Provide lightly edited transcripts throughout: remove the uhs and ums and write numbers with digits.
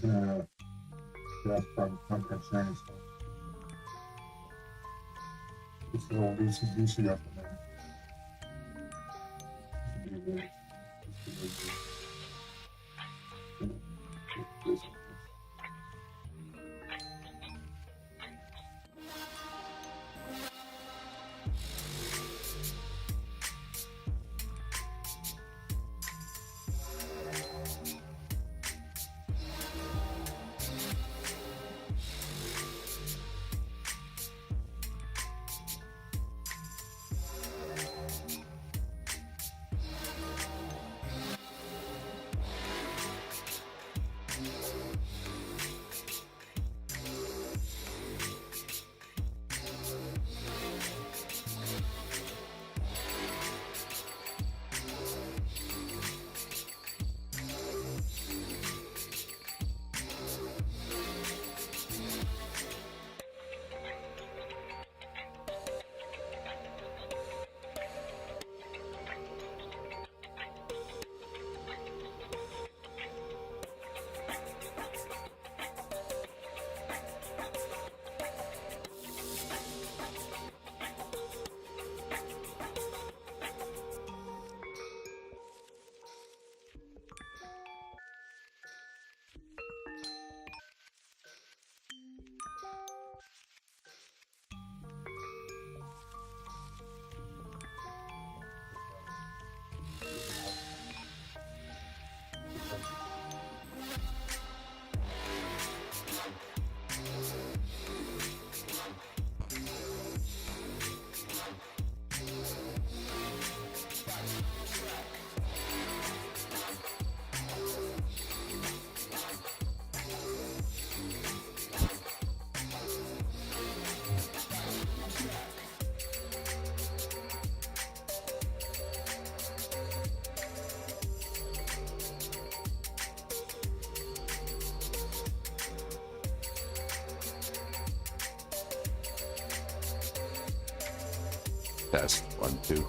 Uh, that's from concern. So it's all DC up and then Test 1, 2.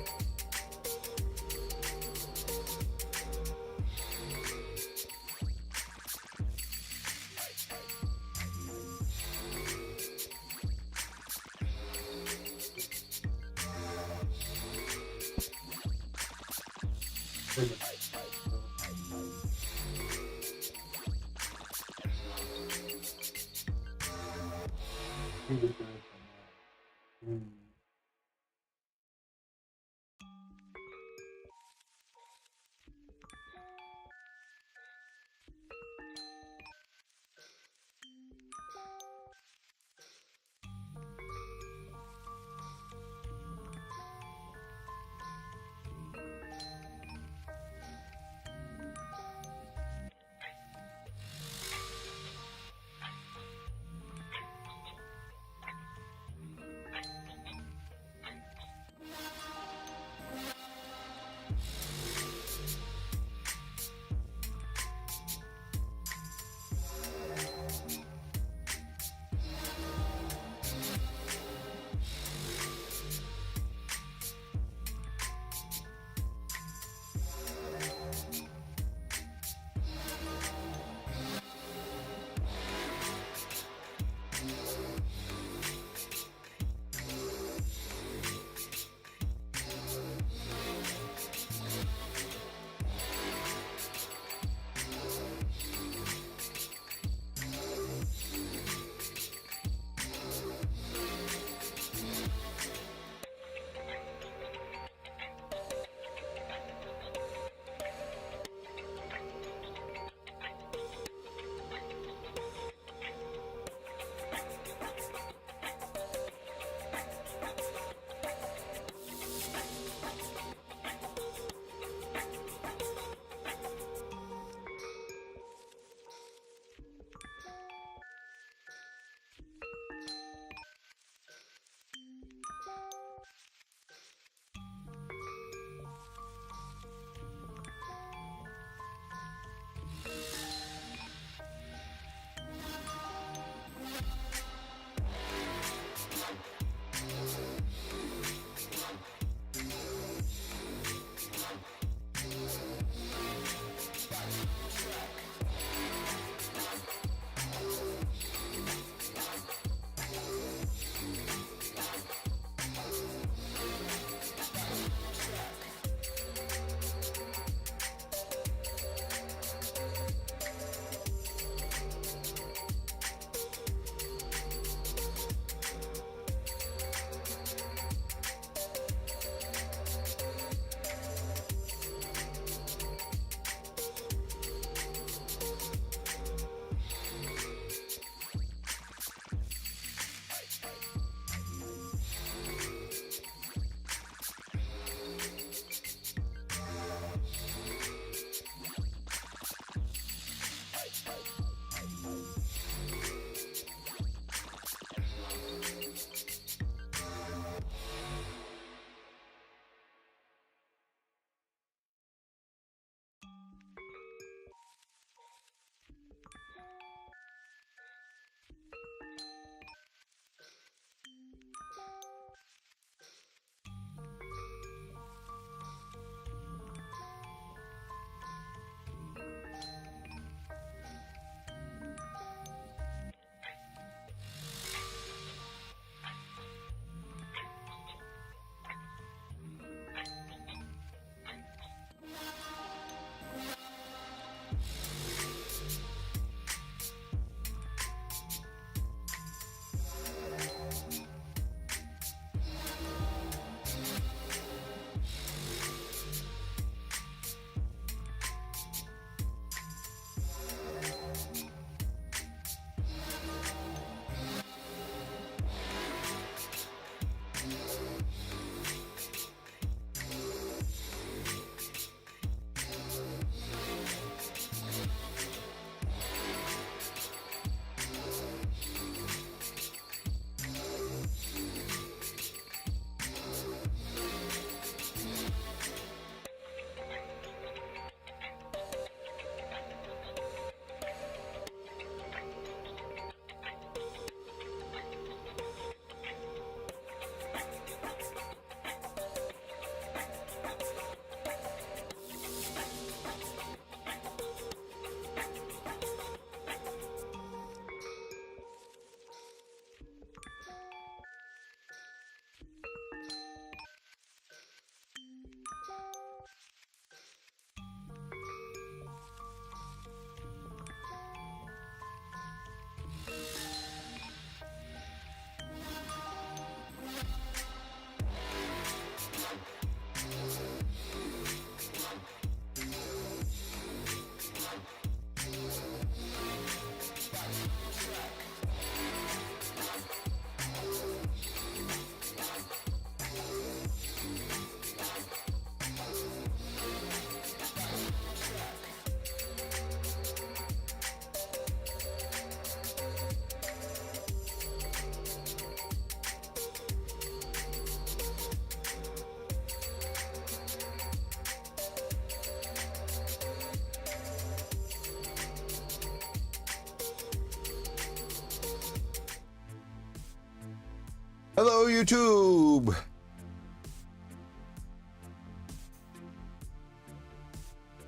Hello, YouTube.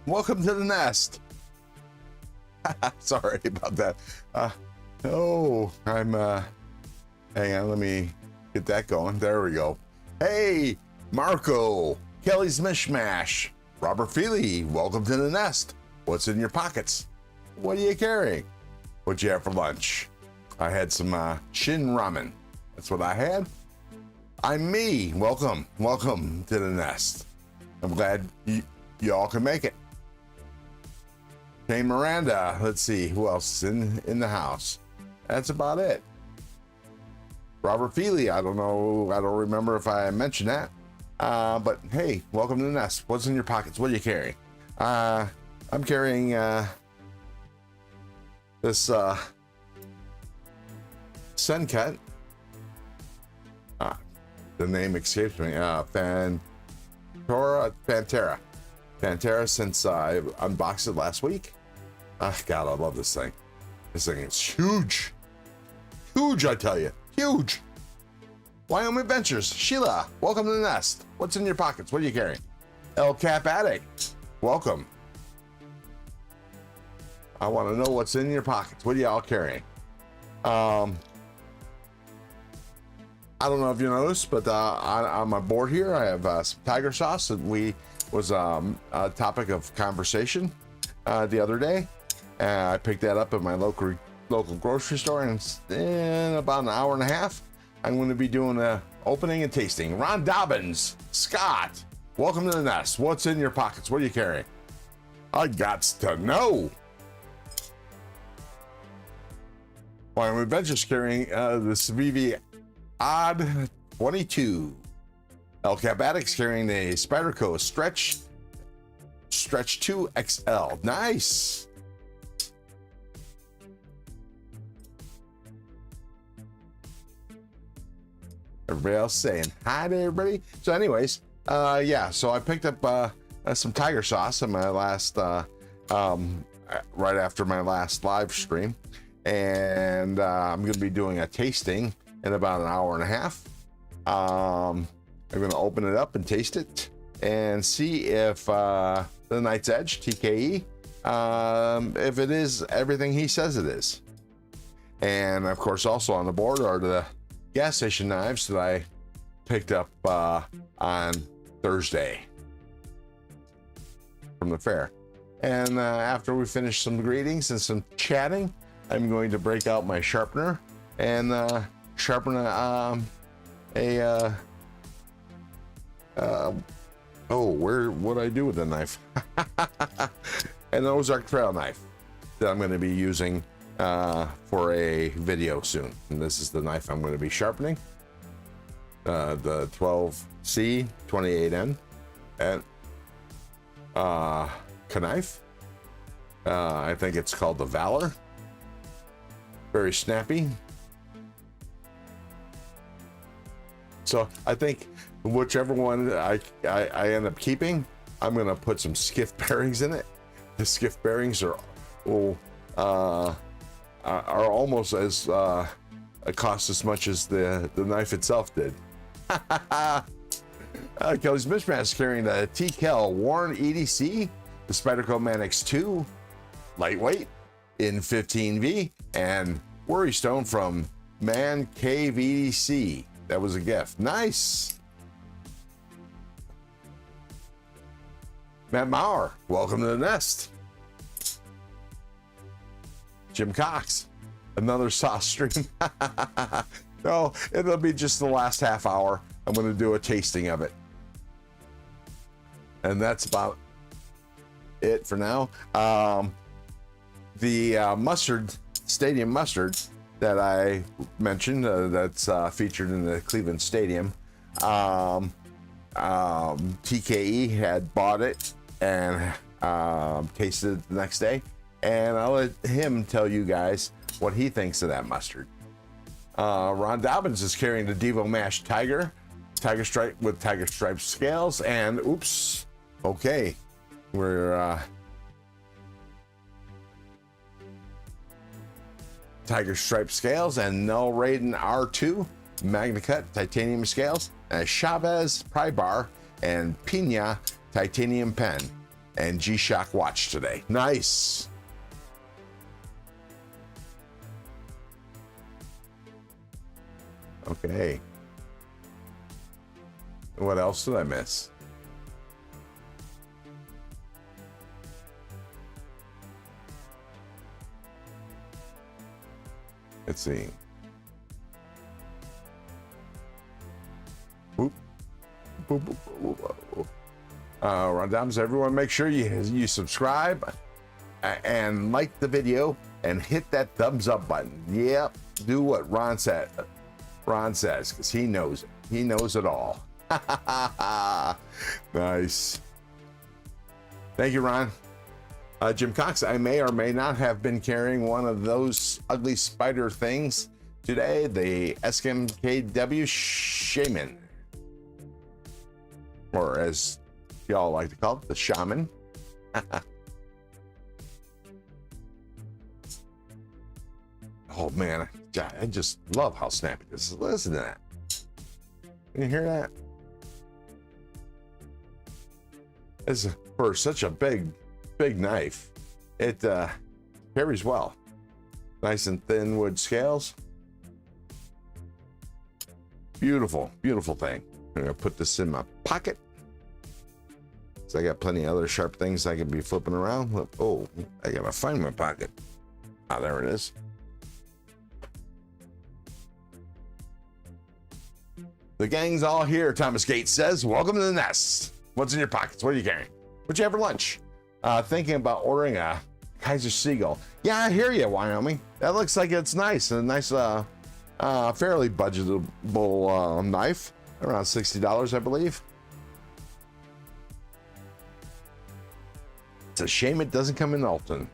Welcome to the nest. Sorry about that. Oh, I'm, hang on, let me get that going. There we go. Hey, Marco, Kelly's Mishmash, Robert Feely, welcome to the nest. What's in your pockets? What are you carrying? What'd you have for lunch? I had some shin ramen. That's what I had. I'm me. Welcome to the nest. I'm glad you all can make it. Hey, Miranda. Let's see who else is in the house. That's about it. Robert Feely. I don't know. I don't remember if I mentioned that. But hey, welcome to the nest. What's in your pockets? What are you carrying? I'm carrying this Sun Cut. The name escapes me. Pantera since I unboxed it last week. God, I love this thing. This thing is huge. Huge, I tell you. Huge. Wyoming Adventures. Sheila, welcome to the nest. What's in your pockets? What are you carrying? El Cap Addict, welcome. I want to know what's in your pockets. What are y'all carrying? I don't know if you noticed, but on my board here, I have some tiger sauce that was a topic of conversation the other day. I picked that up at my local grocery store, and in about an hour and a half, I'm going to be doing a opening and tasting. Ron Dobbins, Scott, welcome to the nest. What's in your pockets? What are you carrying? I gots to know. Wyoming Adventures carrying the Civivi Odd 22. El Cap Addicts carrying the Spyderco Stretch 2 XL. Nice. Everybody else saying hi to everybody. So anyways, yeah, so I picked up some tiger sauce in my last right after my last live stream, and I'm going to be doing a tasting in about an hour and a half. I'm going to open it up and taste it and see if the Night's Edge TKE, if it is everything he says it is. And of course, also on the board are the gas station knives that I picked up on Thursday from the fair. And after we finish some greetings and some chatting, I'm going to break out my sharpener and sharpen what I do with the knife? An Ozark trail knife that I'm going to be using for a video soon. And this is the knife I'm going to be sharpening. The 12C 28N and knife. I think it's called the Valor. Very snappy. So I think whichever one I end up keeping, I'm gonna put some skiff bearings in it. The skiff bearings are almost as cost as much as the knife itself did. Kelly's Mishmash is carrying the TKL Warren EDC, the Spyderco Manix 2, lightweight in 15V, and Worry Stone from Man Cave EDC. That was a gift. Nice. Matt Maurer, welcome to the nest. Jim Cox, another sauce stream. No, it'll be just the last half hour. I'm going to do a tasting of it. And that's about it for now. The mustard, Stadium Mustard, that I mentioned, that's featured in the Cleveland Stadium. TKE had bought it and tasted it the next day, and I'll let him tell you guys what he thinks of that mustard. Ron Dobbins is carrying the Devo Mash Tiger Stripe with Tiger Stripe scales, and oops, okay, we're Tiger Stripe scales and Null Raiden R2 MagnaCut titanium scales, a Chavez pry bar, and Pina titanium pen, and G-Shock watch today. Nice. Okay. What else did I miss? Let's see. Whoop. Boop, boop, boop, boop, boop. Rondams, everyone, make sure you subscribe and like the video and hit that thumbs up button. Yep, do what Ron said. Ron says, because he knows it. He knows it all. Nice. Thank you, Ron. Jim Cox, I may or may not have been carrying one of those ugly spider things today, the SMKW Shaman. Or as y'all like to call it, the Shaman. Oh man, I just love how snappy this is. Listen to that. Can you hear that? It's for such a big knife. It carries well. Nice and thin wood scales. Beautiful, beautiful thing. I'm gonna put this in my pocket. So I got plenty of other sharp things I can be flipping around. Oh, I gotta find my pocket. Ah, there it is. The gang's all here, Thomas Gates says. Welcome to the nest. What's in your pockets? What are you carrying? What'd you have for lunch? Thinking about ordering a Kaiser Seagull. Yeah, I hear you, Wyoming. That looks like it's nice. A nice, fairly budgetable knife. Around $60, I believe. It's a shame it doesn't come in Alton.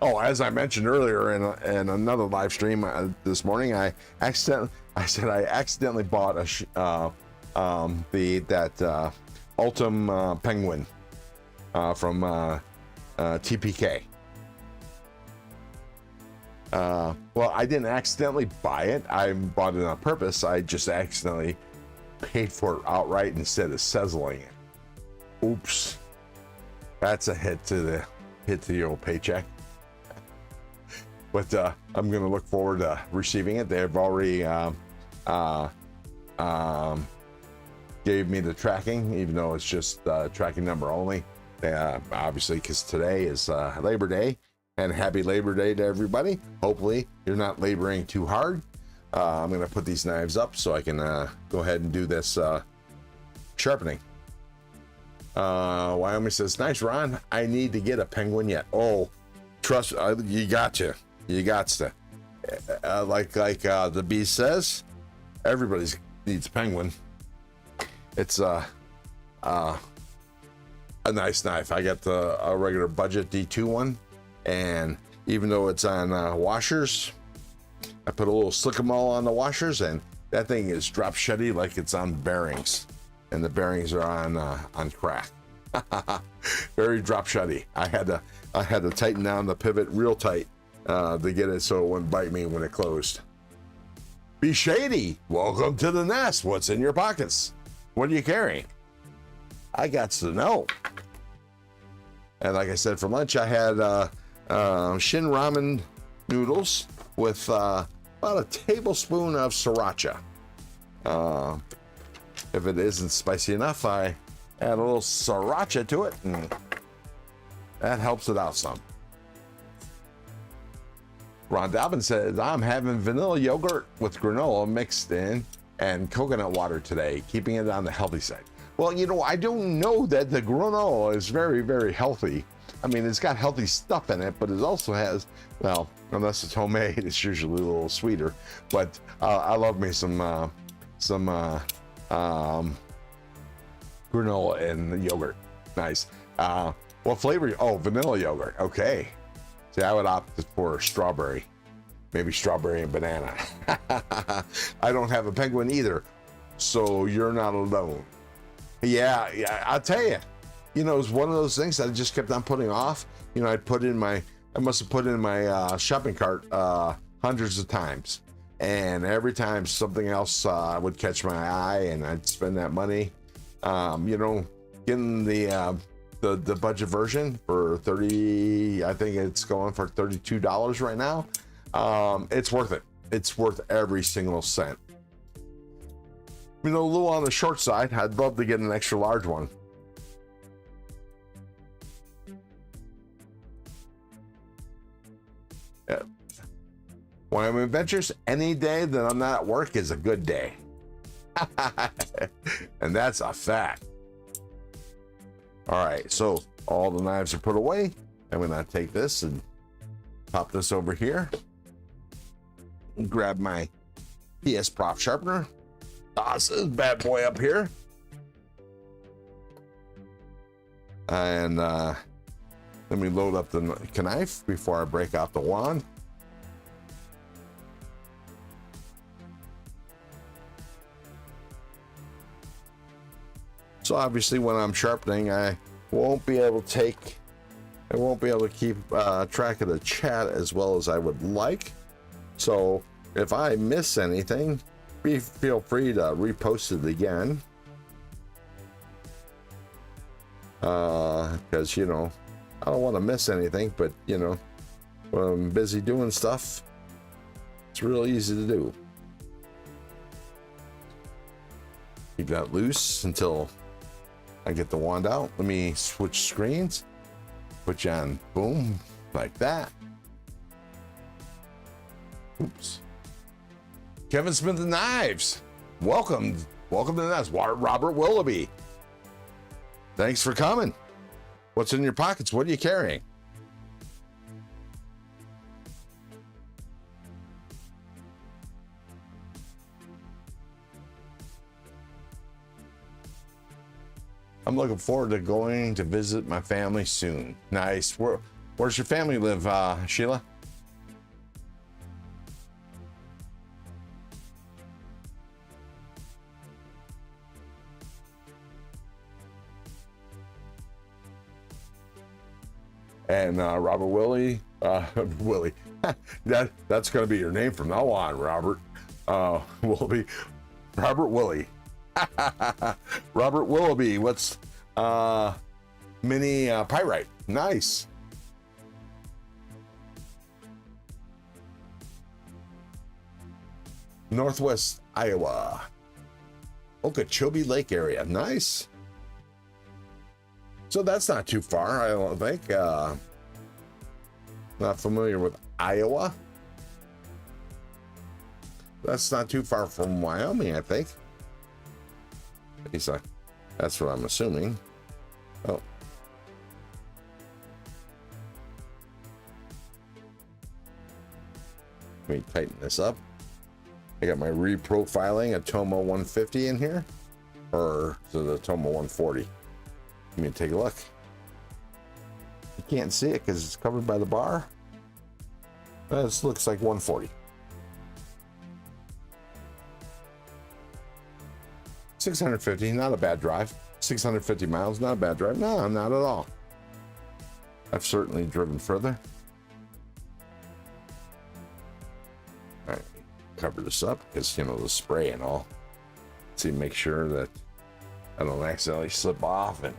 Oh, as I mentioned earlier in another live stream this morning, I accidentally bought a Ultim Penguin from TPK. Well, I didn't accidentally buy it. I bought it on purpose. I just accidentally paid for it outright instead of sezzling it. Oops. That's a hit to the old paycheck. But I'm going to look forward to receiving it. They've already gave me the tracking, even though it's just tracking number only. Obviously, because today is Labor Day, and happy Labor Day to everybody. Hopefully, you're not laboring too hard. I'm going to put these knives up so I can go ahead and do this sharpening. Wyoming says, nice, Ron. I need to get a penguin yet. Oh, trust, you got to. You got to. Like the bee says, everybody needs a penguin. It's a nice knife. I got a regular budget D2 one, and even though it's on washers, I put a little Slick-A-Mall on the washers, and that thing is drop shutty like it's on bearings, and the bearings are on crack. Very drop shutty. I had to tighten down the pivot real tight to get it so it wouldn't bite me when it closed. Be Shady, welcome to the nest. What's in your pockets? What are you carrying? I got to know. And like I said, for lunch, I had Shin ramen noodles with about a tablespoon of sriracha. If it isn't spicy enough, I add a little sriracha to it, and that helps it out some. Ron Dobbin says, I'm having vanilla yogurt with granola mixed in and coconut water today, keeping it on the healthy side. Well, you know, I don't know that the granola is very, very healthy. I mean, it's got healthy stuff in it, but it also has, well, unless it's homemade, it's usually a little sweeter. But I love me some granola and yogurt. Nice. What flavor? Oh, vanilla yogurt. Okay. See, I would opt for strawberry. Maybe strawberry and banana. I don't have a penguin either, so you're not alone. Yeah, I'll tell you. You know, it's one of those things that I just kept on putting off. You know, I must have put in my shopping cart hundreds of times. And every time something else would catch my eye and I'd spend that money, you know, getting the budget version for 30, I think it's going for $32 right now. It's worth it. It's worth every single cent. You know, a little on the short side, I'd love to get an extra large one. Yeah. When I'm in Ventures, any day that I'm not at work is a good day. And that's a fact. All right, so all the knives are put away. I'm gonna take this and pop this over here. Grab my PS Prof sharpener. Toss this bad boy up here. And let me load up the knife before I break out the wand. So obviously when I'm sharpening, I won't be able to keep track of the chat as well as I would like. So if I miss anything, feel free to repost it again. Because, you know, I don't want to miss anything, but, you know, when I'm busy doing stuff, it's real easy to do. Keep that loose until I get the wand out. Let me switch screens. Put you on, boom, like that. Oops. Kevin Smith and Knives. Welcome to the Knives. Robert Willoughby. Thanks for coming. What's in your pockets? What are you carrying? I'm looking forward to going to visit my family soon. Nice. Where's your family live, Sheila? And Robert Willie, Willie, that's going to be your name from now on, Robert. Willoughby, Robert Willie. Robert Willoughby, what's mini pyrite? Nice. Northwest Iowa, Okeechobee Lake area. Nice. So that's not too far, I don't think. Not familiar with Iowa. That's not too far from Wyoming, I think. That's what I'm assuming. Oh. Let me tighten this up. I got my reprofiling, a Tomo 150 in here, or is it a Tomo 140? Let me take a look. You can't see it because it's covered by the bar. This looks like 140. 650, not a bad drive. 650 miles, not a bad drive. No, not at all. I've certainly driven further. All right, cover this up because, you know, the spray and all. See, make sure that I don't accidentally slip off. And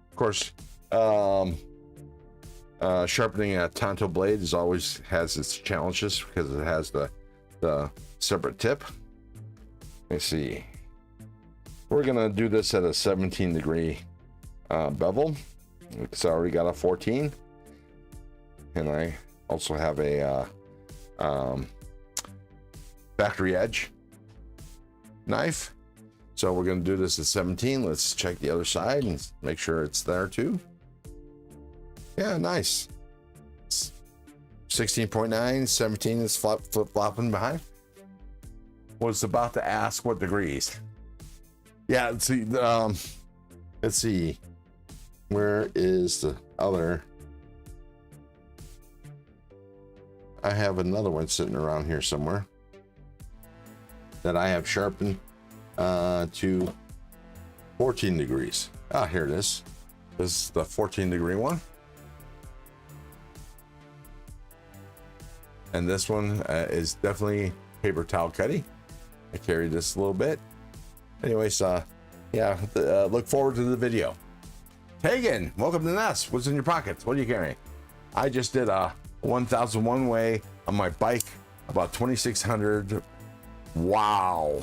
of course, sharpening a Tonto blade always has its challenges because it has the separate tip. Let me see. We're gonna do this at a 17-degree bevel. It's already got a 14, and I also have a factory edge knife. So we're gonna do this at 17. Let's check the other side and make sure it's there too. Yeah, nice. 16.9, 17 is flip-flopping behind. Was about to ask what degrees. Yeah, let's see. Where is the other? I have another one sitting around here somewhere that I have sharpened to 14 degrees. Ah, here it is. This is the 14-degree one. And this one is definitely paper towel cutty. I carried this a little bit. Anyways, yeah, look forward to the video. Hagen, welcome to the nest. What's in your pockets? What are you carrying? I just did a 1001 way on my bike, about 2,600. Wow.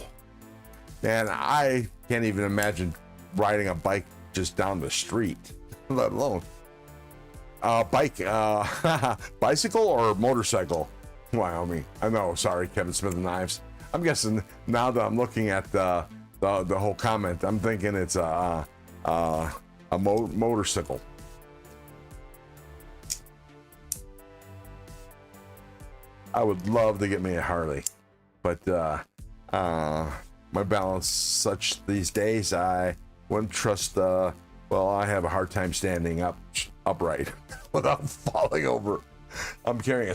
Man, I can't even imagine riding a bike just down the street, let alone bike, bicycle or motorcycle. Wyoming. I know, sorry, Kevin Smith and Knives. I'm guessing now that I'm looking at the whole comment, I'm thinking it's a motorcycle. I would love to get me a Harley, but my balance such these days, I wouldn't trust. Well, I have a hard time standing upright without falling over. I'm carrying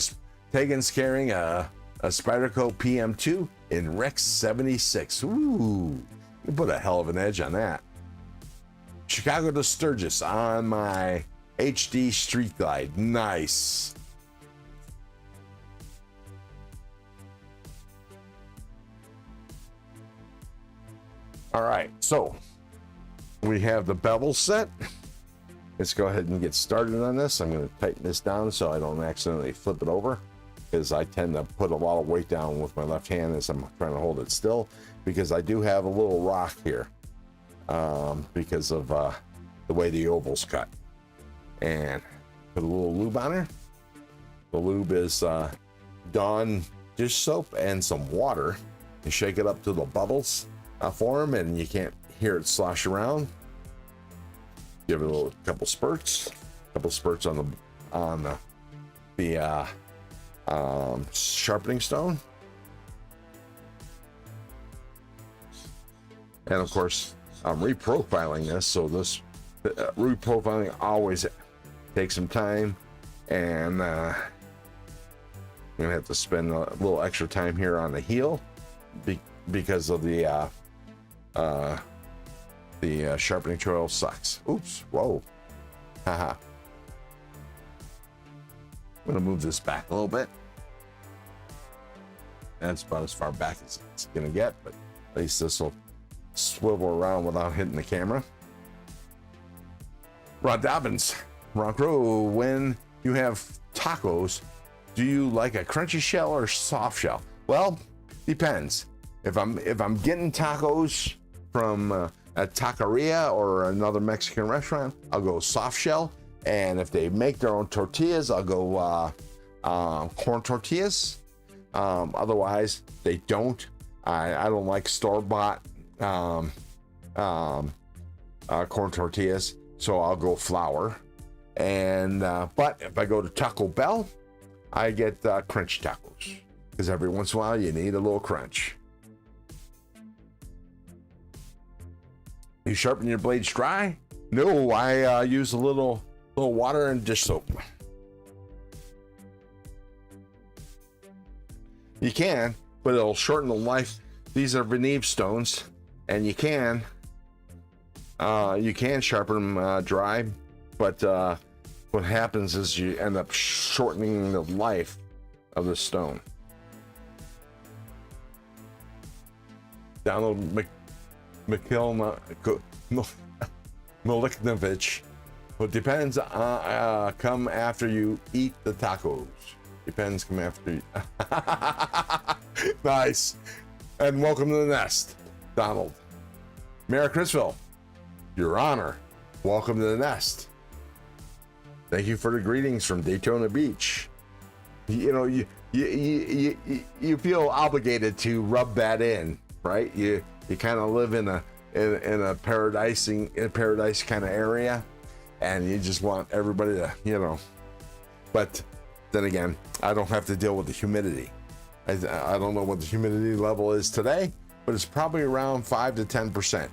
Tegan's carrying a Spyderco PM2 in Rex 76. Ooh, you put a hell of an edge on that. Chicago to Sturgis on my HD Street Glide. Nice. All right, so we have the bevel set. Let's go ahead and get started on this. I'm going to tighten this down so I don't accidentally flip it over, because I tend to put a lot of weight down with my left hand as I'm trying to hold it still, because I do have a little rock here because of the way the oval's cut. And put a little lube on her. The lube is Dawn dish soap and some water. You shake it up to the bubbles form, and you can't hear it slosh around. Give it a couple spurts on the sharpening stone, and of course I'm reprofiling this. So this reprofiling always takes some time, and I'm gonna have to spend a little extra time here on the heel because of the sharpening choil sucks. Oops, whoa, haha. I'm gonna move this back a little bit. That's about as far back as it's gonna get, but at least this will swivel around without hitting the camera. Rod Dobbins, Ron Crow, when you have tacos, do you like a crunchy shell or soft shell? Well, depends. If I'm getting tacos from a taqueria or another Mexican restaurant, I'll go soft shell. And if they make their own tortillas, I'll go corn tortillas. Otherwise, they don't. I don't like store-bought corn tortillas, so I'll go flour. And but if I go to Taco Bell, I get crunch tacos, because every once in a while you need a little crunch. You sharpen your blades dry? No, I use a little water and dish soap. You can, but it'll shorten the life. These are Veneve stones, and you can sharpen them dry, but what happens is you end up shortening the life of the stone. Download Miliknovich. Well, depends. Come after you eat the tacos. Depends. Come after you. Nice. And welcome to the nest, Donald. Mayor Chrisville, Your Honor. Welcome to the nest. Thank you for the greetings from Daytona Beach. You know, you feel obligated to rub that in, right? You kind of live in a paradise kind of area, and you just want everybody to, you know. But then again, I don't have to deal with the humidity. I don't know what the humidity level is today, but it's probably around 5 to 10%.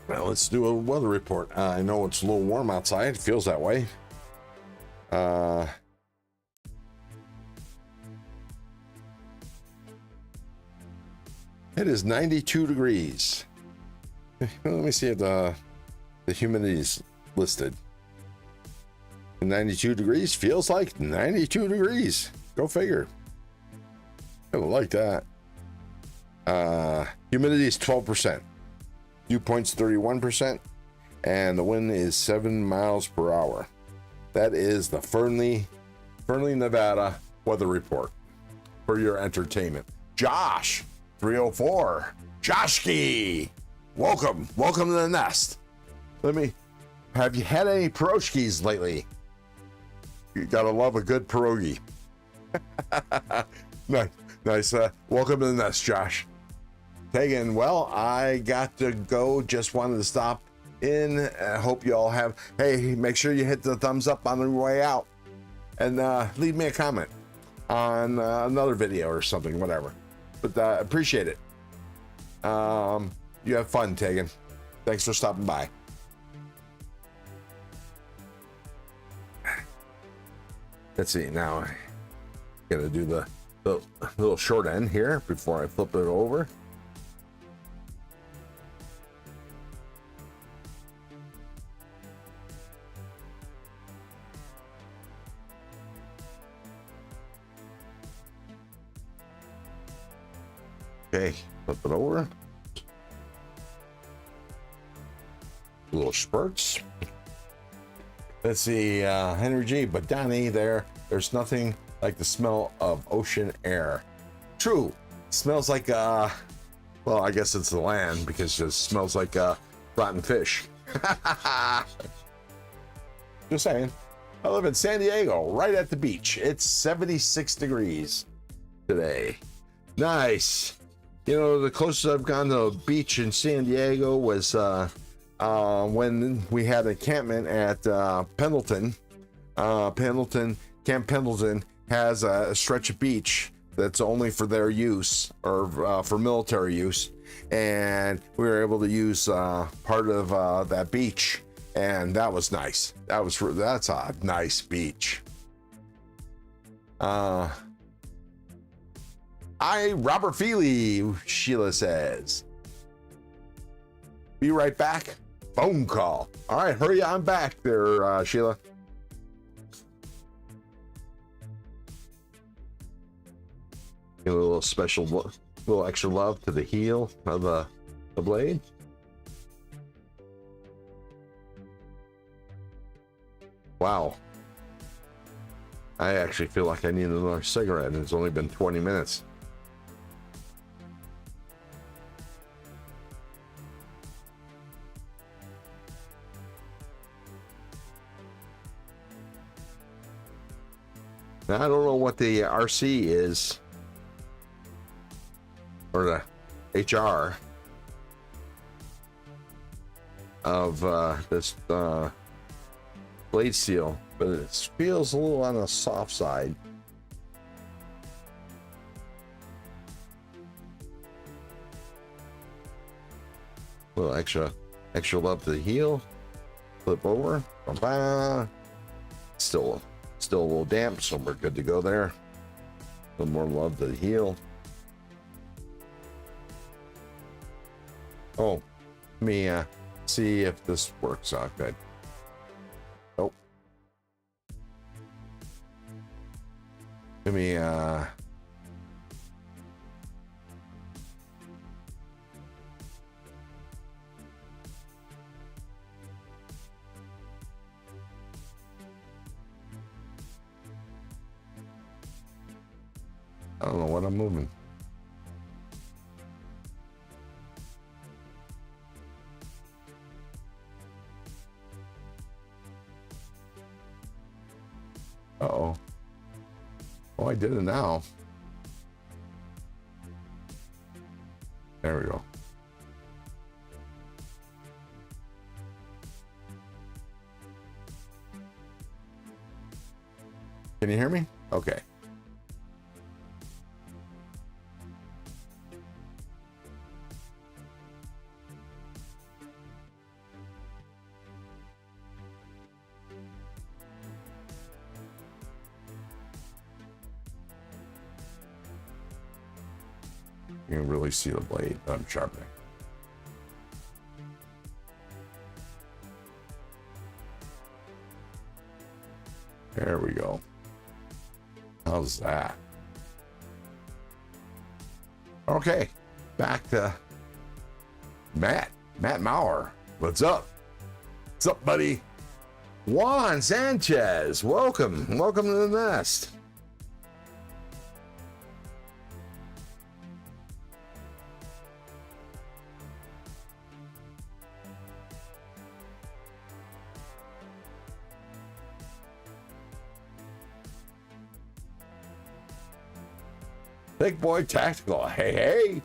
Well, let's do a weather report. I know it's a little warm outside. It feels that way. It is 92 degrees. Let me see if the humidity is listed. 92 degrees feels like 92 degrees. Go figure. I don't like that. Humidity is 12%. Dew point's 31%. And the wind is 7 miles per hour. That is the Fernley, Nevada weather report for your entertainment. Josh, 304. Joshki, welcome to the nest. Have you had any pierogies lately? You gotta love a good pierogi. Nice. Welcome to the nest, Josh. Tegan, well, I got to go. Just wanted to stop in. I hope you all have. Hey, make sure you hit the thumbs up on the way out, and leave me a comment on another video or something, whatever. But appreciate it. You have fun, Tegan. Thanks for stopping by. Let's see, now I gotta do the little short end here before I flip it over. Okay, flip it over. Little spurts. Let's see, Henry G, but Donnie, there's nothing like the smell of ocean air. True, smells like, well, I guess it's the land because it just smells like rotten fish. Just saying. I live in San Diego, right at the beach. It's 76 degrees today. Nice. You know, the closest I've gone to a beach in San Diego was when we had an encampment at Pendleton. Camp Pendleton has a stretch of beach that's only for their use, or for military use, and we were able to use part of that beach, and that was nice. That's a nice beach. Robert Feely, Sheila says. Be right back. Phone call. All right, hurry on back there, Sheila. Give a little special, little extra love to the heel of the blade. Wow. I actually feel like I need another cigarette, and it's only been 20 minutes. Now, I don't know what the RC is, or the HR of this blade seal, but it feels a little on the soft side. A little extra love to the heel. Flip over. Ba-ba. Still a little damp, so we're good to go there. A little more love to the heel. Oh, let me see if this works out good. Nope. Let me I don't know what I'm moving. Uh-oh. Oh, I did it now. There we go. Can you hear me? Okay. You can really see the blade I'm sharpening. There we go. How's that? Okay, back to Matt Maurer. What's up? What's up, buddy? Juan Sanchez, welcome to the nest. Big Boy Tactical, hey,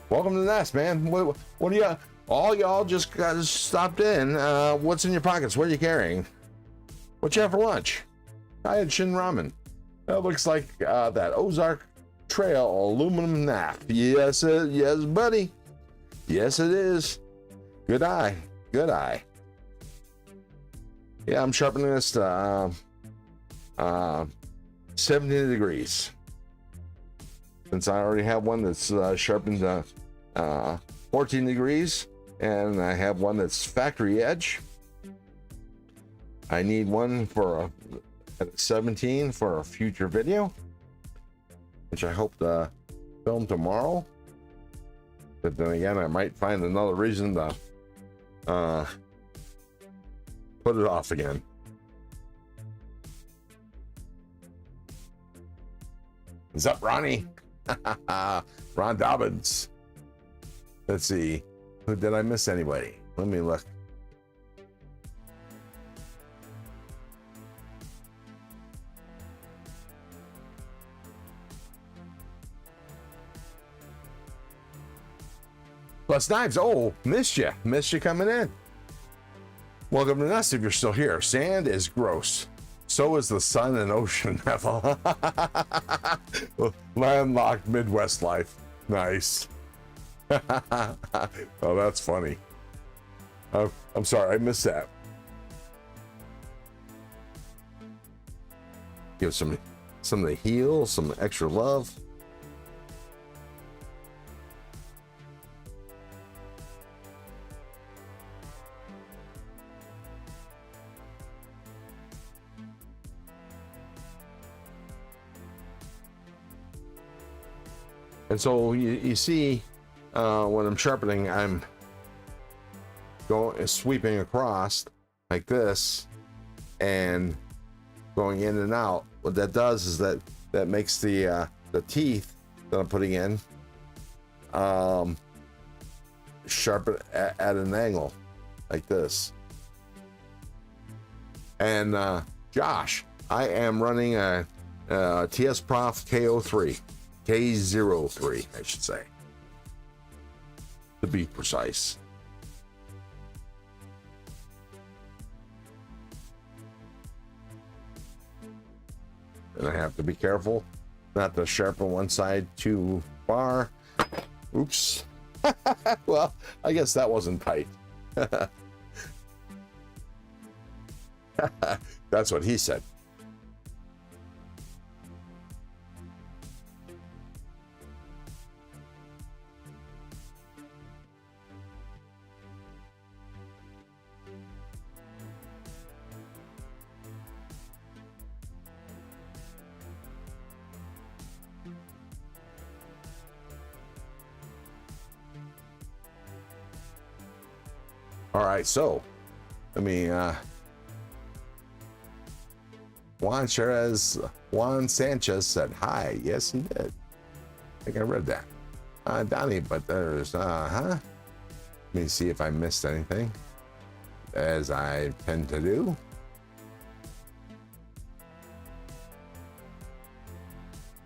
welcome to the nest, man. What do you? All y'all just got stopped in. What's in your pockets? What are you carrying? What you have for lunch? I had shin ramen. That looks like that Ozark Trail aluminum knife. Yes, yes, buddy. Yes, it is. Good eye. Good eye. Yeah, I'm sharpening this to 70 degrees. Since I already have one that's sharpened to 14 degrees, and I have one that's factory edge. I need one for a 17 for a future video, which I hope to film tomorrow. But then again, I might find another reason to put it off again. What's up, Ronnie? Ron Dobbins. Let's see. Did I miss anybody? Let me look. Plus Knives. Oh, missed you coming in. Welcome to us if you're still here. Sand is gross. So is the sun and ocean level. Landlocked Midwest life. Nice. Oh, that's funny. I'm sorry, I missed that. Give some of the heal, some extra love. And so you see, when I'm sharpening, I'm sweeping across like this and going in and out. What that does is that makes the teeth that I'm putting in sharpen at an angle like this. And Josh, I am running a TS Prof K03. K03, I should say, to be precise. And I have to be careful not to sharpen one side too far. Oops. Well, I guess that wasn't tight. That's what he said. All right, so let me Juan Sanchez said hi. Yes, he did. I think I read that. Donnie, but there's let me see if I missed anything, as I tend to do.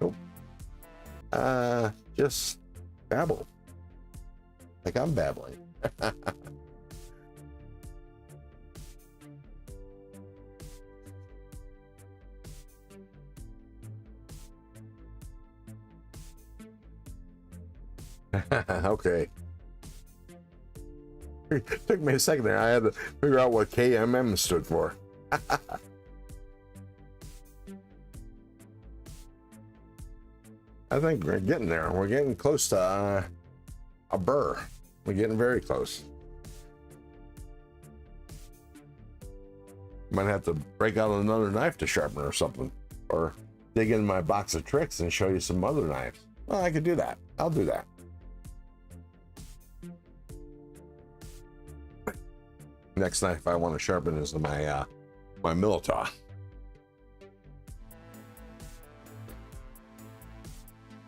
Nope. Just babble. Like I'm babbling. Okay. It took me a second there. I had to figure out what KMM stood for. I think we're getting there. We're getting close to a burr. We're getting very close. Might have to break out another knife to sharpen or something, or dig in my box of tricks and show you some other knives. Well, I could do that. I'll do that. Next knife I want to sharpen is my my Militaw.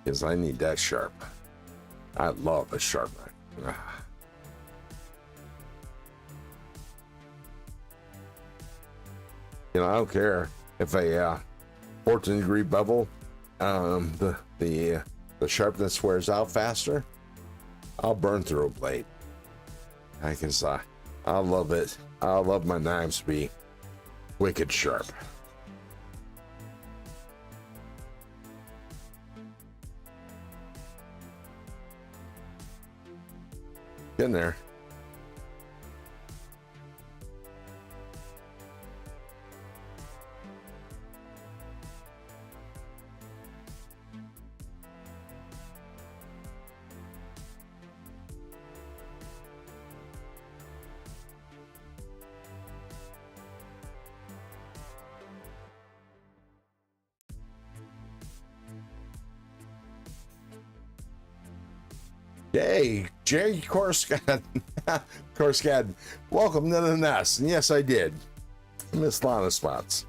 Because I need that sharp. I love a sharp knife. You know, I don't care if a 14-degree bevel, the sharpness wears out faster. I'll burn through a blade. Because I love it. I love my knives to be wicked sharp. Getting there. Hey, Jerry Korsgad, welcome to the nest. And yes, I did. Miss Lana Spots.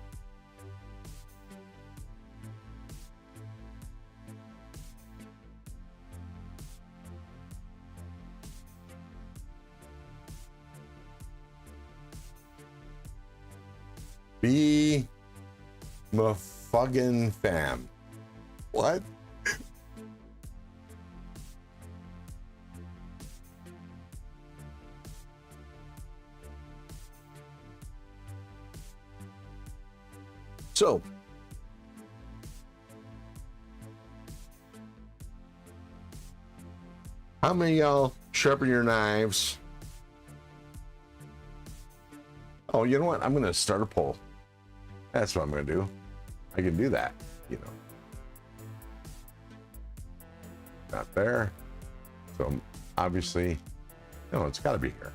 Be my fucking fam. What? So, how many of y'all sharpen your knives? Oh, you know what? I'm going to start a poll. That's what I'm going to do. I can do that, you know. Not there. So, obviously, no, it's got to be here.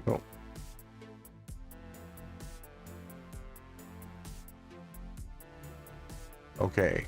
Oh. Okay.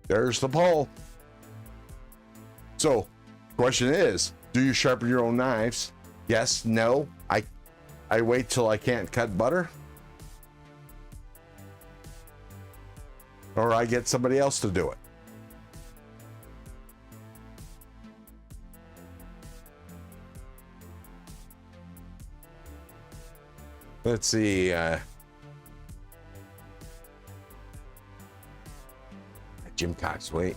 There's the poll. So, question is, do you sharpen your own knives? Yes, no. I wait till I can't cut butter. Or I get somebody else to do it. Let's see. Jim Cox, wait.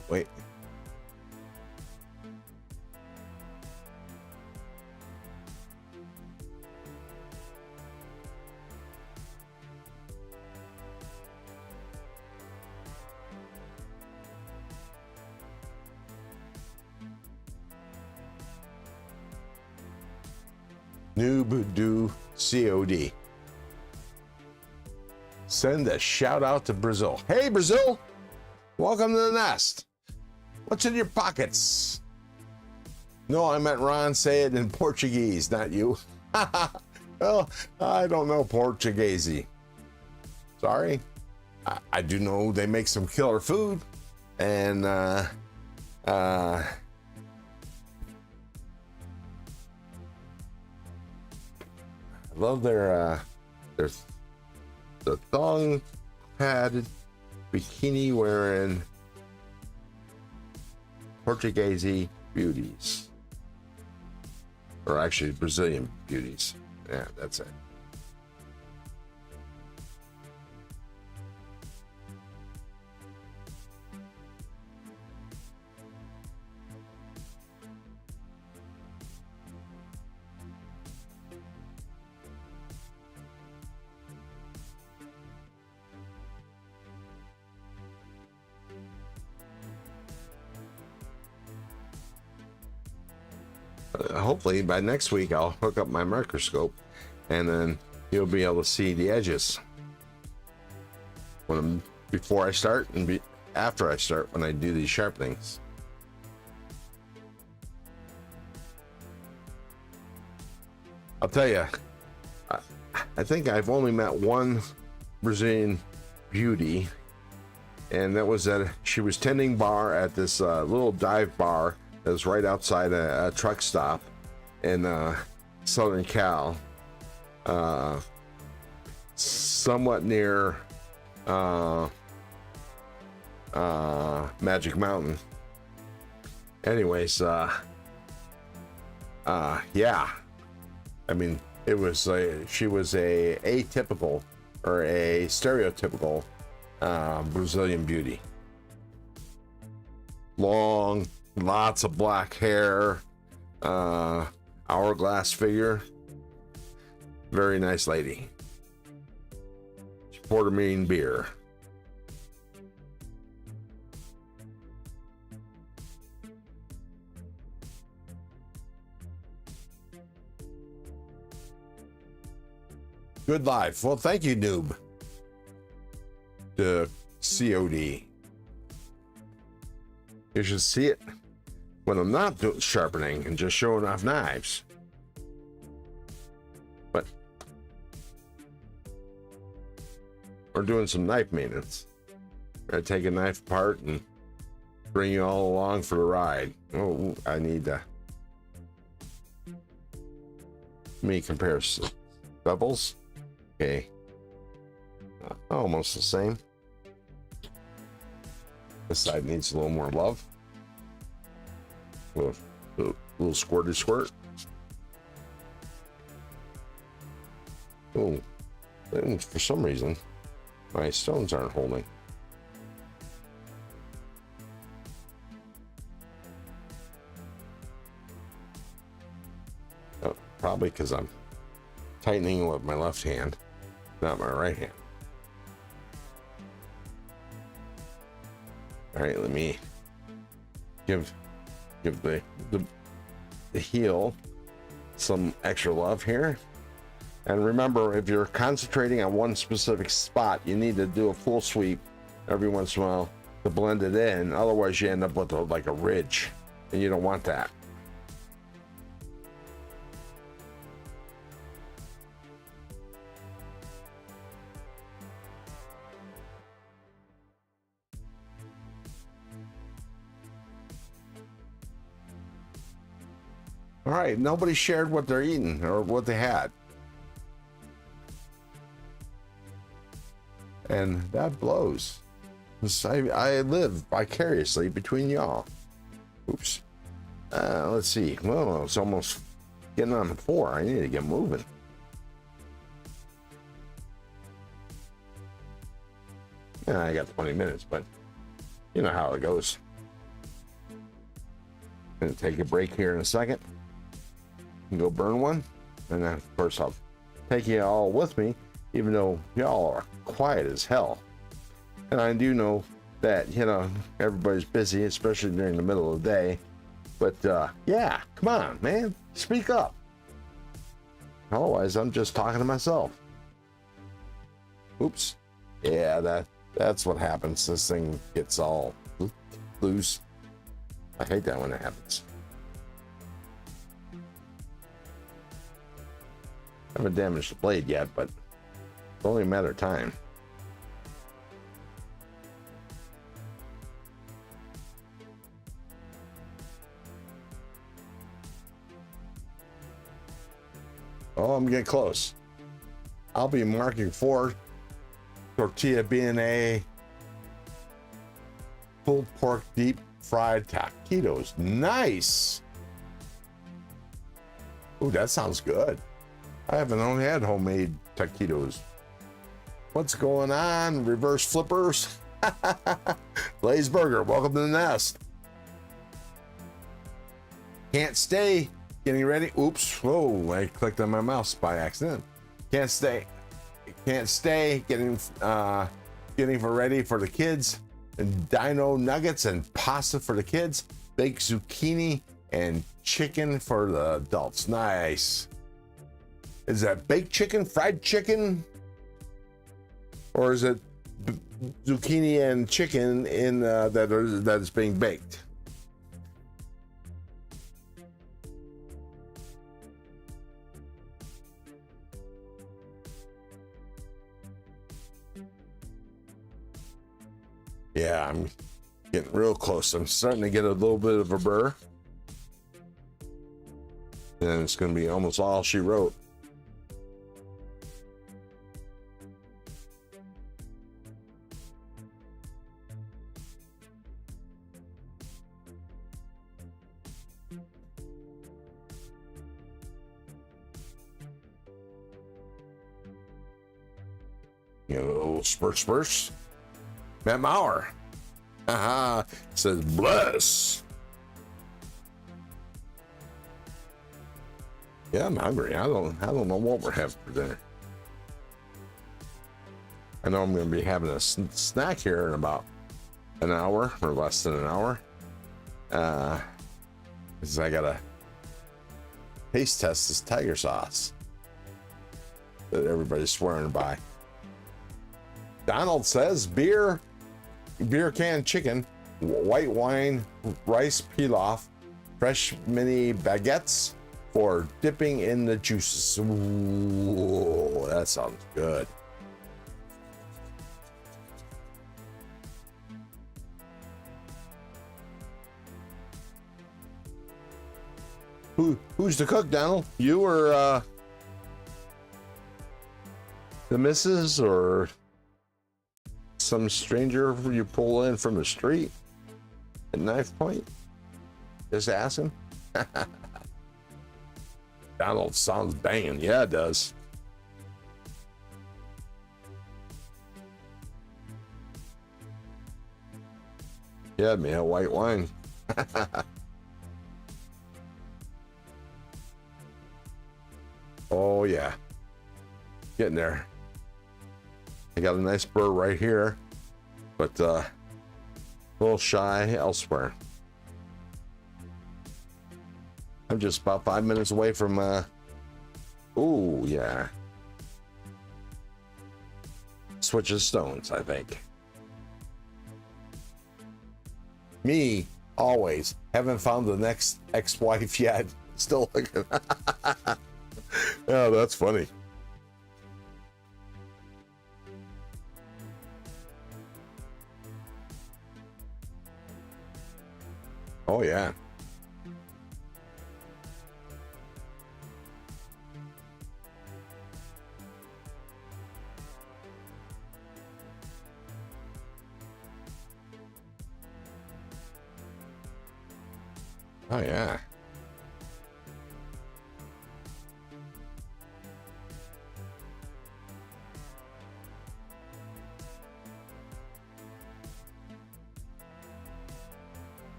Noob do COD. Send a shout out to Brazil. Hey, Brazil! Welcome to the nest. What's in your pockets? No, I meant Ron, say it in Portuguese, not you. Well, I don't know Portuguese. Sorry. I do know they make some killer food. And, I love their the thong padded bikini wearing Portuguese beauties, or actually Brazilian beauties. Yeah, that's it. Hopefully by next week I'll hook up my microscope and then you'll be able to see the edges before I start and after I start when I do these sharpenings. I'll tell you, I think I've only met one Brazilian beauty, and that was that she was tending bar at this little dive bar that was right outside a truck stop in Southern Cal, somewhat near Magic Mountain. Anyways, yeah, I mean, it was she was a atypical or a stereotypical Brazilian beauty. Long, lots of black hair, hourglass figure. Very nice lady. She poured a mean beer. Good live. Well, thank you, noob. The COD. You should see it when I'm not sharpening and just showing off knives. But we're doing some knife maintenance. I take a knife apart and bring you all along for the ride. Oh, I need to. Let me compare bevels. Okay, almost the same. This side needs a little more love. Little squirty squirt. Oh, for some reason, my stones aren't holding. Oh, probably because I'm tightening with my left hand, not my right hand. All right, let me give the heel some extra love here. And remember, if you're concentrating on one specific spot, you need to do a full sweep every once in a while to blend it in. Otherwise, you end up with like a ridge, and you don't want that. All right, nobody shared what they're eating or what they had. And that blows. I live vicariously between y'all. Oops. Let's see. Well, it's almost getting on 4. I need to get moving. Yeah, I got 20 minutes, but you know how it goes. Gonna take a break here in a second. And go burn one, and then of course I'll take you all with me, even though y'all are quiet as hell. And I do know that, you know, everybody's busy, especially during the middle of the day. But yeah, come on, man, speak up. Otherwise, I'm just talking to myself. Oops. Yeah, that's what happens. This thing gets all loose. I hate that when it happens. I haven't damaged the blade yet, but it's only a matter of time. Oh, I'm getting close. I'll be marking 4 tortilla B&A pulled pork deep fried taquitos. Nice. Ooh, that sounds good. I haven't only had homemade taquitos. What's going on, reverse flippers? Blaze Burger, welcome to the nest. Can't stay. Getting ready. Oops. Whoa, I clicked on my mouse by accident. Can't stay. Getting for ready for the kids. And dino nuggets and pasta for the kids. Baked zucchini and chicken for the adults. Nice. Is that baked chicken, fried chicken? Or is it zucchini and chicken in that is being baked? Yeah, I'm getting real close. I'm starting to get a little bit of a burr. And it's going to be almost all she wrote. You know, little spurts. Matt Maurer. Haha. Says bless. Yeah, I'm hungry. I don't know what we're having for dinner. I know I'm going to be having a snack here in about an hour or less than an hour. Because I gotta taste test this tiger sauce that everybody's swearing by. Donald says beer can chicken, white wine, rice pilaf, fresh mini baguettes for dipping in the juices. Ooh, that sounds good. Who's the cook, Donald? You or the missus, or some stranger you pull in from the street at knife point? Just ask him. Donald sounds banging. Yeah, it does. Yeah, man, white wine. Oh yeah, getting there. I got a nice burr right here, but a little shy elsewhere. I'm just about 5 minutes away from ooh yeah, switches stones, I think. Me, always. Haven't found the next ex-wife yet. Still looking. Oh, that's funny. Oh, yeah. Oh, yeah.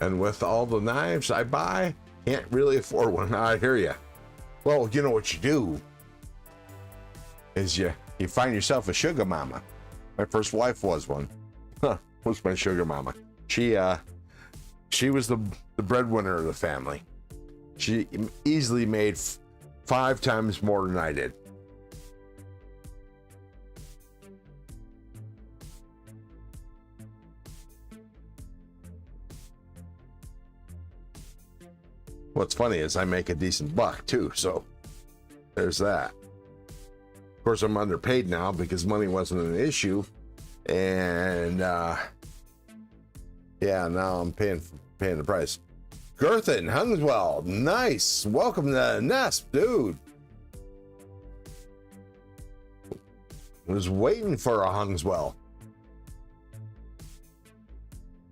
And with all the knives I buy, can't really afford one. I hear you. Well, you know what you do? is you find yourself a sugar mama. My first wife was one. Was my sugar mama. She was the breadwinner of the family. She easily made 5 times more than I did. What's funny is I make a decent buck too, so there's that. Of course, I'm underpaid now because money wasn't an issue, and yeah, now I'm paying the price. Girthin Hungswell, nice. Welcome to the nest, dude. Was waiting for a Hungswell.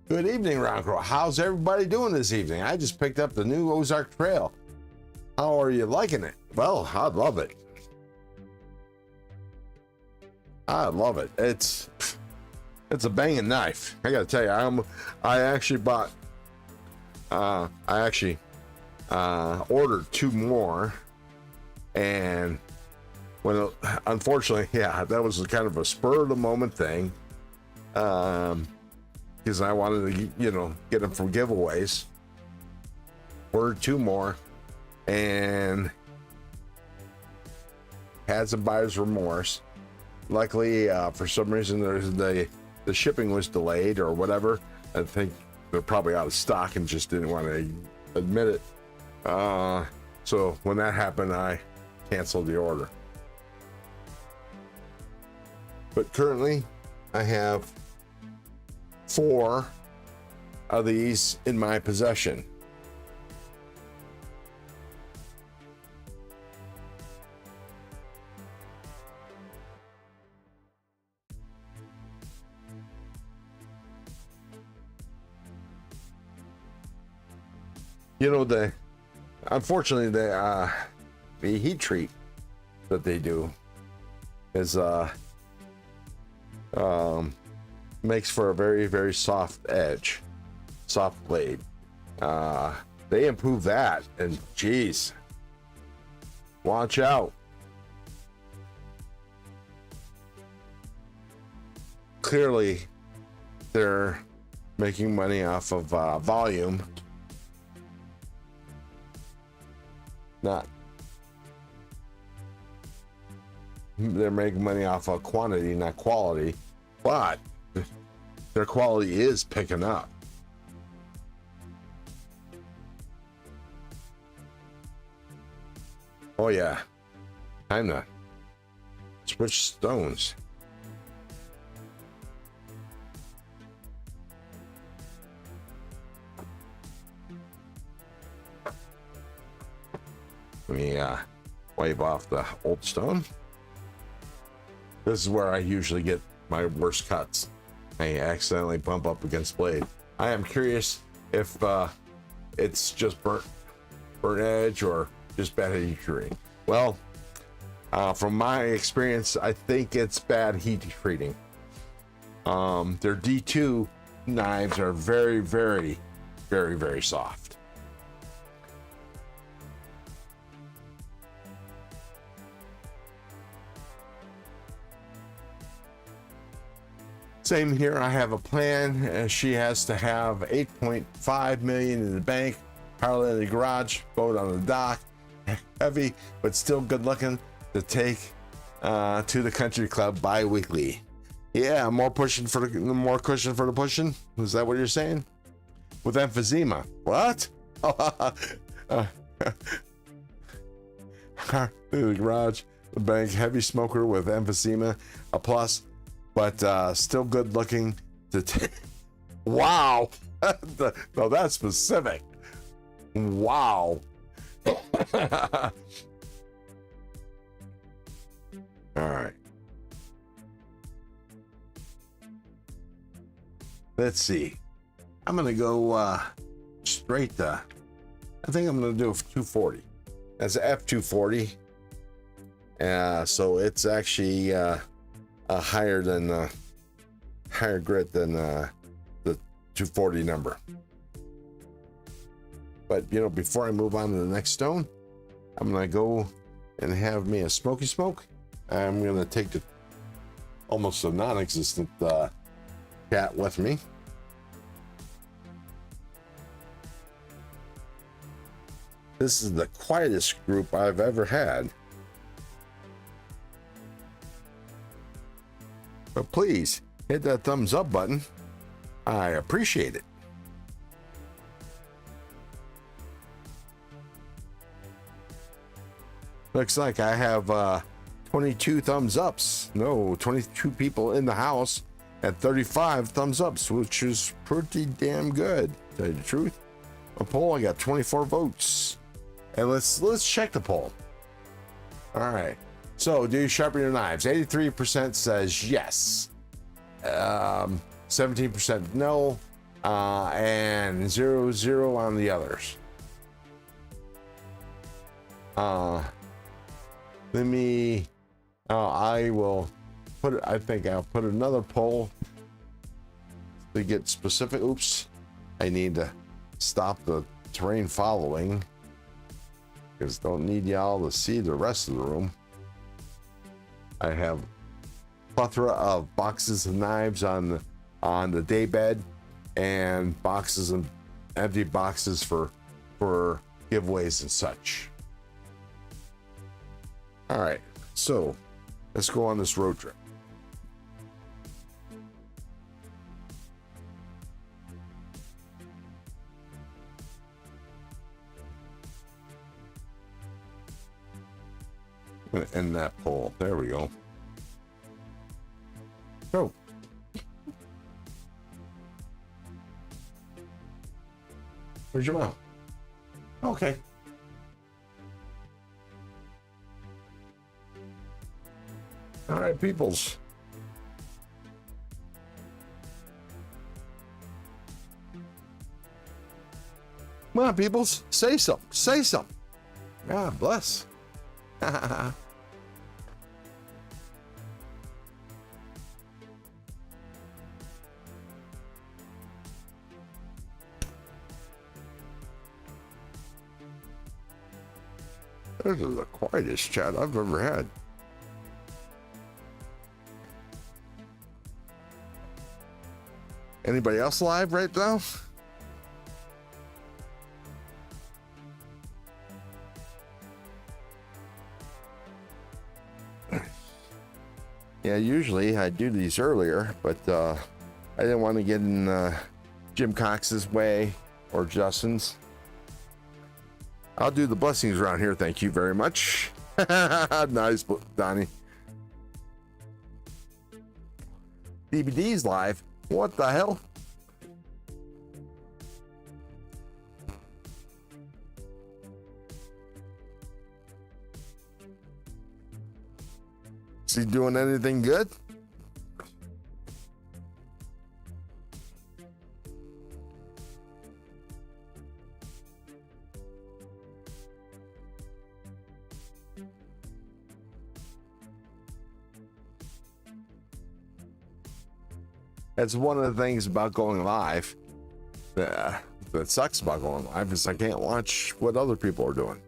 Good evening, Roundcrow. How's everybody doing this evening? I just picked up the new Ozark Trail. How are you liking it? Well, I love it. I love it. It's a banging knife. I gotta tell you, I actually bought. I actually ordered 2 more, and unfortunately, yeah, that was kind of a spur of the moment thing. Because I wanted to, get them from giveaways. Ordered 2 more, and had some buyer's remorse. Luckily, for some reason, the shipping was delayed or whatever. I think they're probably out of stock and just didn't want to admit it. So when that happened, I canceled the order. But currently, I have 4 of these in my possession. Unfortunately, the heat treat that they do is makes for a very, very soft edge, soft blade. They improve that, and geez, watch out. Clearly, they're making money off of volume, they're making money off of quantity, not quality, but their quality is picking up. Oh yeah, time to switch stones. Let me wipe off the old stone. This is where I usually get my worst cuts. I accidentally bump up against blade. I am curious if it's just burnt edge or just bad heat treating. Well, from my experience, I think it's bad heat treating. Their D2 knives are very, very, very, very soft. Same here. I have a plan. She has to have 8.5 million in the bank, Harley in the garage, boat on the dock, heavy but still good looking, to take to the country club bi-weekly. Yeah, more cushion for the pushing. Is that what you're saying? With emphysema. What? The garage, the bank, heavy smoker with emphysema, a plus, but still good looking to take. Wow. No, that's specific. Wow. All right. Let's see. I'm gonna go straight to. I think I'm gonna do a 240. That's a F240. So it's actually a higher grit than the 240 number. But before I move on to the next stone, I'm gonna go and have me a smoky smoke I'm gonna take the almost a non-existent cat with me. This is the quietest group I've ever had. But please hit that thumbs up button. I appreciate it. Looks like I have 22 thumbs ups. No, 22 people in the house and 35 thumbs ups, which is pretty damn good, to tell you the truth. A poll, I got 24 votes. And let's check the poll. All right. So, do you sharpen your knives? 83% says yes. 17% no. And 0 on the others. Let me. I will put it. I think I'll put another poll to get specific. Oops. I need to stop the terrain following because don't need y'all to see the rest of the room. I have plethora of boxes of knives on the day bed and boxes and empty boxes for giveaways and such. All right, so let's go on this road trip. I'm gonna end that poll. There we go. Go. Where's your mouth? Okay. All right, peoples. Come on, peoples. Say something. Say something. God bless. This is the quietest chat I've ever had. Anybody else live right now? Yeah, usually I do these earlier, but I didn't want to get in Jim Cox's way or Justin's. I'll do the blessings around here. Thank you very much. Nice, Donnie. DVD's live. What the hell? Is he doing anything good? That's one of the things about going live that sucks about going live is I can't watch what other people are doing.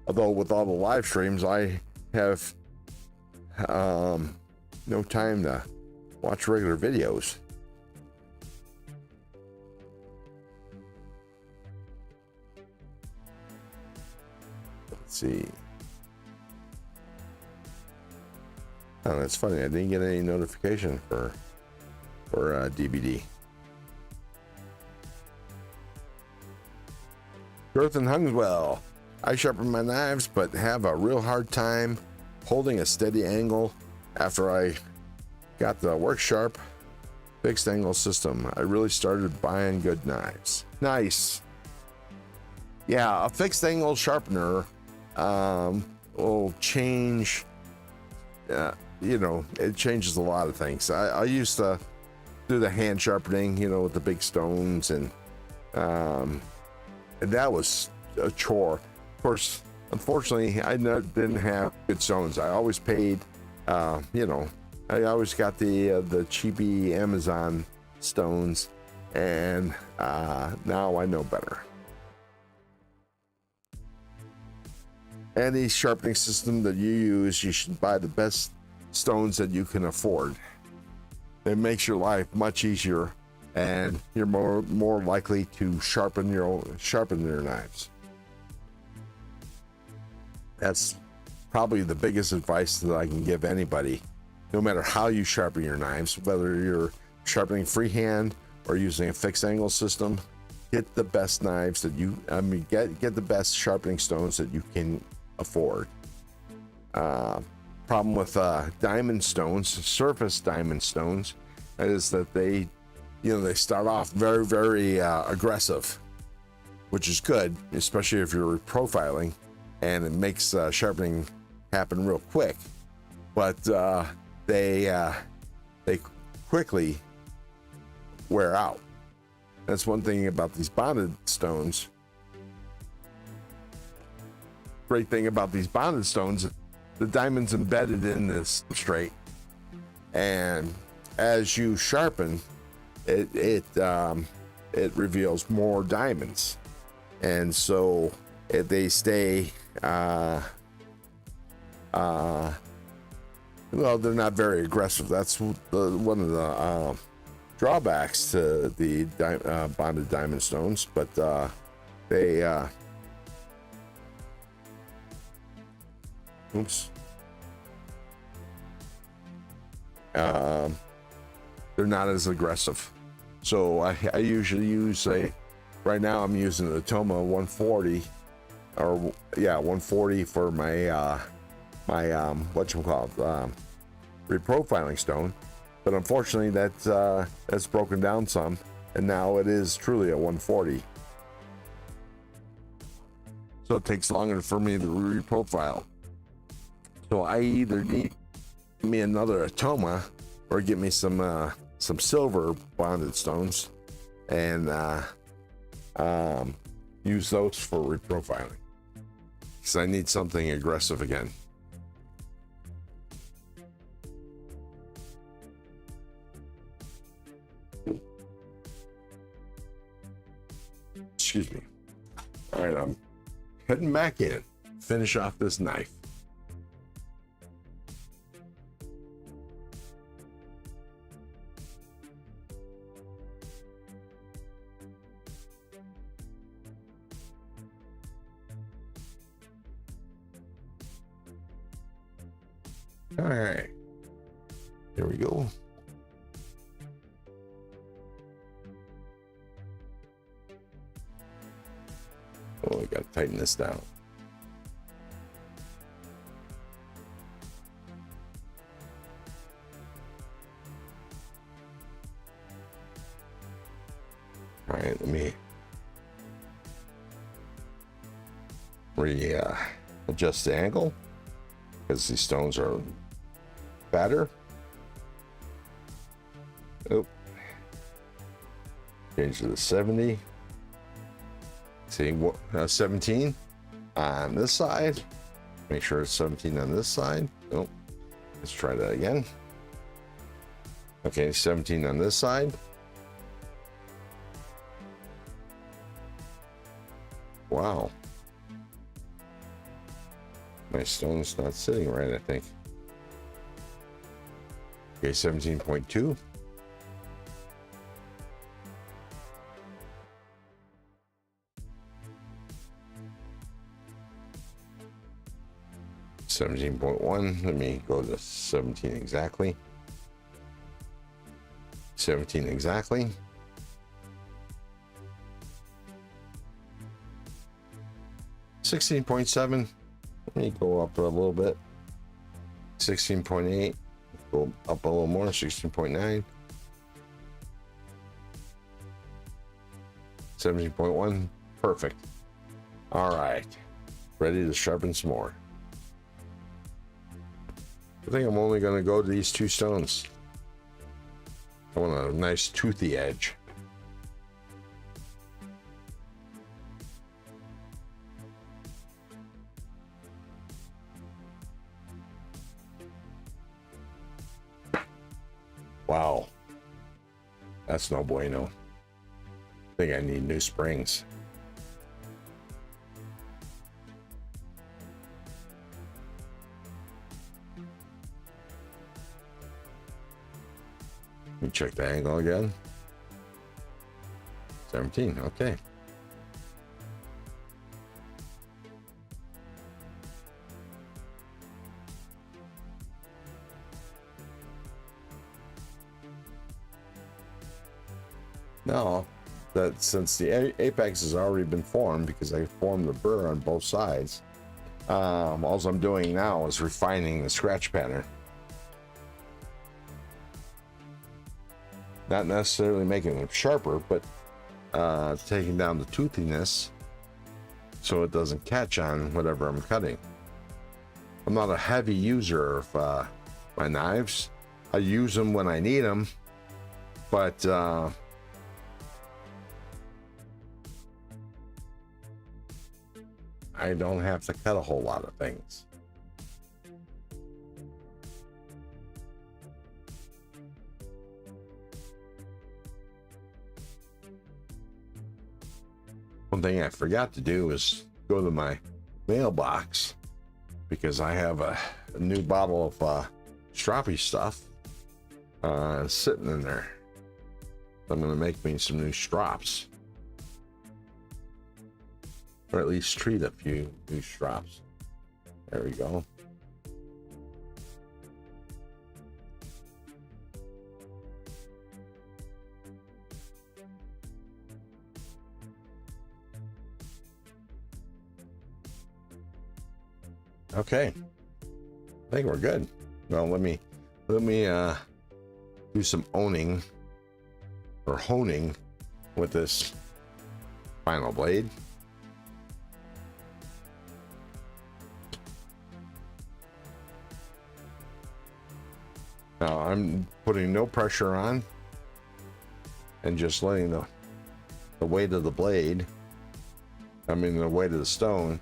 Although with all the live streams, I have no time to watch regular videos. Let's see. Oh, that's funny. I didn't get any notification for DVD. Jonathan Hungswell. I sharpen my knives, but have a real hard time holding a steady angle after I got the Work Sharp fixed angle system. I really started buying good knives. Nice. Yeah, a fixed angle sharpener will change. You know, it changes a lot of things. I used to do the hand sharpening, you know, with the big stones, and that was a chore. Of course, unfortunately, I didn't have good stones. I always paid, you know, I always got the cheapy Amazon stones, and now I know better. any sharpening system that you use, you should buy the best stones that you can afford. It makes your life much easier, and you're more likely to sharpen your knives. That's probably the biggest advice that I can give anybody. No matter how you sharpen your knives, whether you're sharpening freehand or using a fixed angle system, get the best knives that you, get the best sharpening stones that you can afford. Problem with diamond stones, surface diamond stones, is that they start off very, very aggressive, which is good, especially if you're profiling, and it makes sharpening happen real quick. But they quickly wear out. That's one thing about these bonded stones. Great thing about these bonded stones, the diamond's embedded in this substrate, and as you sharpen, it reveals more diamonds, and so they stay. Well, they're not very aggressive. That's one of the drawbacks to the bonded diamond stones, but they they're not as aggressive. So I usually use right now I'm using the Toma 140, or 140 for my reprofiling stone. But unfortunately that's broken down some, and now it is truly a 140. So it takes longer for me to reprofile. So I either need me another Toma or get me some silver bonded stones and use those for reprofiling, because I need something aggressive again. Excuse me. All right, I'm heading back in, finish off this knife. All right, here we go. Oh, we gotta tighten this down. All right, let me adjust the angle, because these stones are fatter. Oh, change to the 70. See, 17 on this side. Make sure it's 17 on this side. Oh, let's try that again. Okay, 17 on this side. Wow. My stone's not sitting right, I think. Okay, 17.2. Let me go to 17 exactly. 17 exactly. 16.7. Let me go up a little bit. 16.8. Go up a little more. 16.9. 17.1. Perfect. All right. Ready to sharpen some more. I think I'm only going to go to these two stones. I want a nice toothy edge. Wow. That's no bueno. I think I need new springs. check the angle again. 17, okay. Now, that since the apex has already been formed, because I formed the burr on both sides, all I'm doing now is refining the scratch pattern. Not necessarily making them sharper, but taking down the toothiness so it doesn't catch on whatever I'm cutting. I'm not a heavy user of my knives. I use them when I need them, but I don't have to cut a whole lot of things. One thing I forgot to do is go to my mailbox, because I have a new bottle of stroppy stuff sitting in there. I'm going to make me some new strops, or at least treat a few new strops. There we go. Okay, I think we're good. Well, let me do some owning or honing with this final blade. Now I'm putting no pressure on and just letting the weight of the blade, the weight of the stone,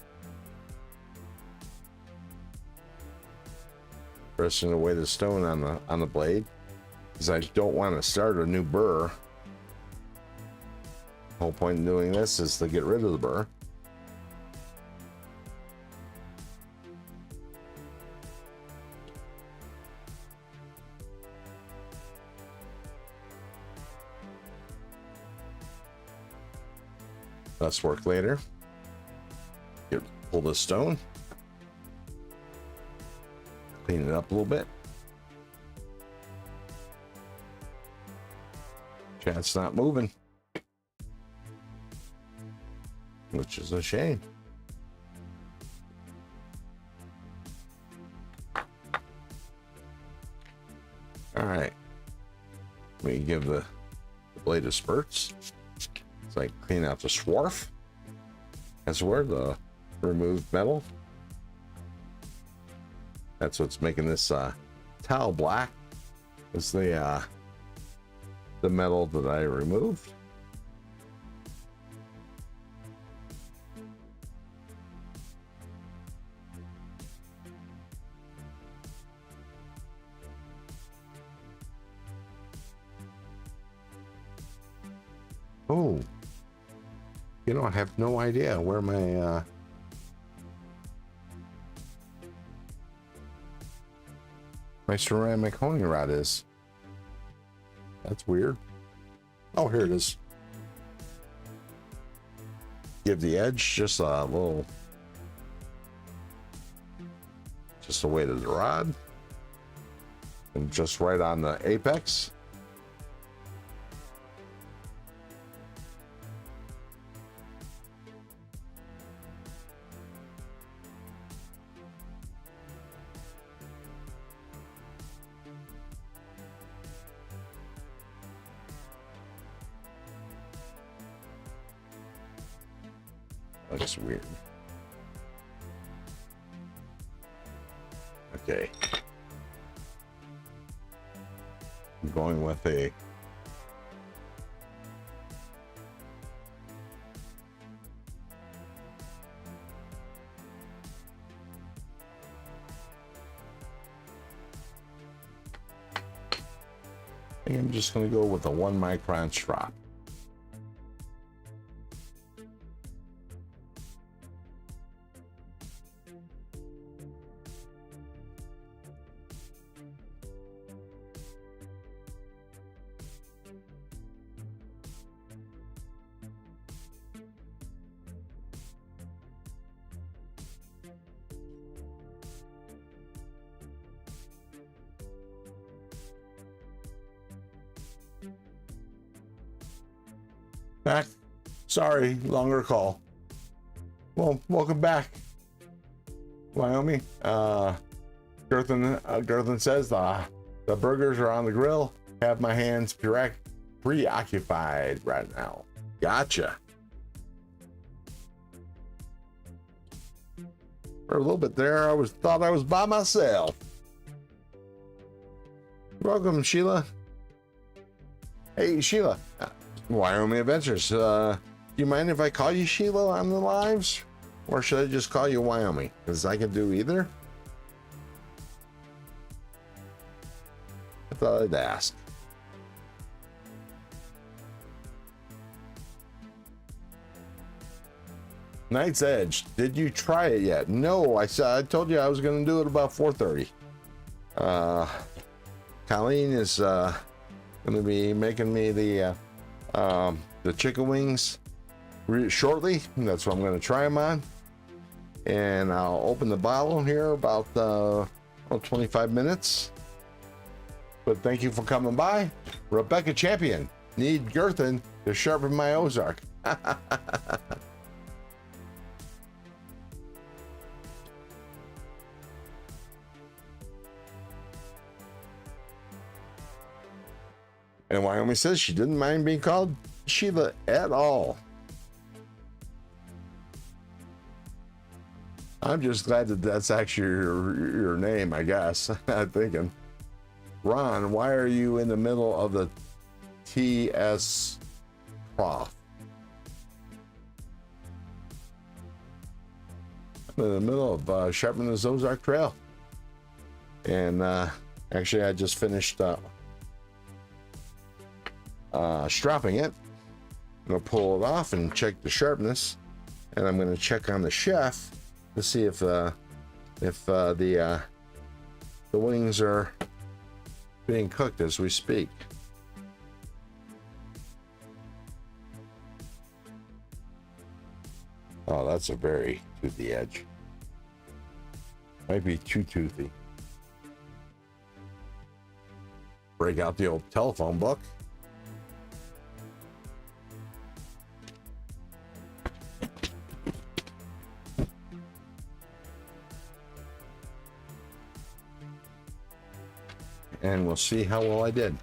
pressing the weight of the stone on the blade, because I don't want to start a new burr. The whole point in doing this is to get rid of the burr. Less work later. Pull the stone, clean it up a little bit. Chat's not moving, which is a shame. All right, we give the blade a spurts. It's like clean out the swarf, as where the removed metal. That's what's making this towel black. Is the metal that I removed. Oh, I have no idea where my my ceramic honing rod is. That's weird. Oh, here it is. Give the edge just a little, just the weight of the rod, and just right on the apex. Looks weird. Okay. I'm going with a I think I'm just going to go with a 1 micron strop. Back. Sorry, longer call. Well, welcome back, Wyoming. Gerthen says the burgers are on the grill. Have my hands preoccupied right now. Gotcha. For a little bit there, I thought I was by myself. Welcome, Sheila. Hey, Sheila. Wyoming Adventures. Do you mind if I call you Sheila on the lives? Or should I just call you Wyoming? Because I can do either. I thought I'd ask. Night's Edge. Did you try it yet? No, I told you I was going to do it about 4:30. Colleen is going to be making me the chicken wings shortly. That's what I'm going to try them on. And I'll open the bottle here about 25 minutes. But thank you for coming by. Rebecca Champion. Need Gerthen to sharpen my Ozark. And Wyoming says she didn't mind being called Sheila at all. I'm just glad that that's actually your name, I guess. I'm thinking. Ron, why are you in the middle of the TS prof? I'm in the middle of sharpening the Ozark Trail. And actually, I just finished stropping it. I'm going to pull it off and check the sharpness. And I'm going to check on the chef to see if the wings are being cooked as we speak. Oh, that's a very toothy edge. Might be too toothy. Break out the old telephone book. And we'll see how well I did.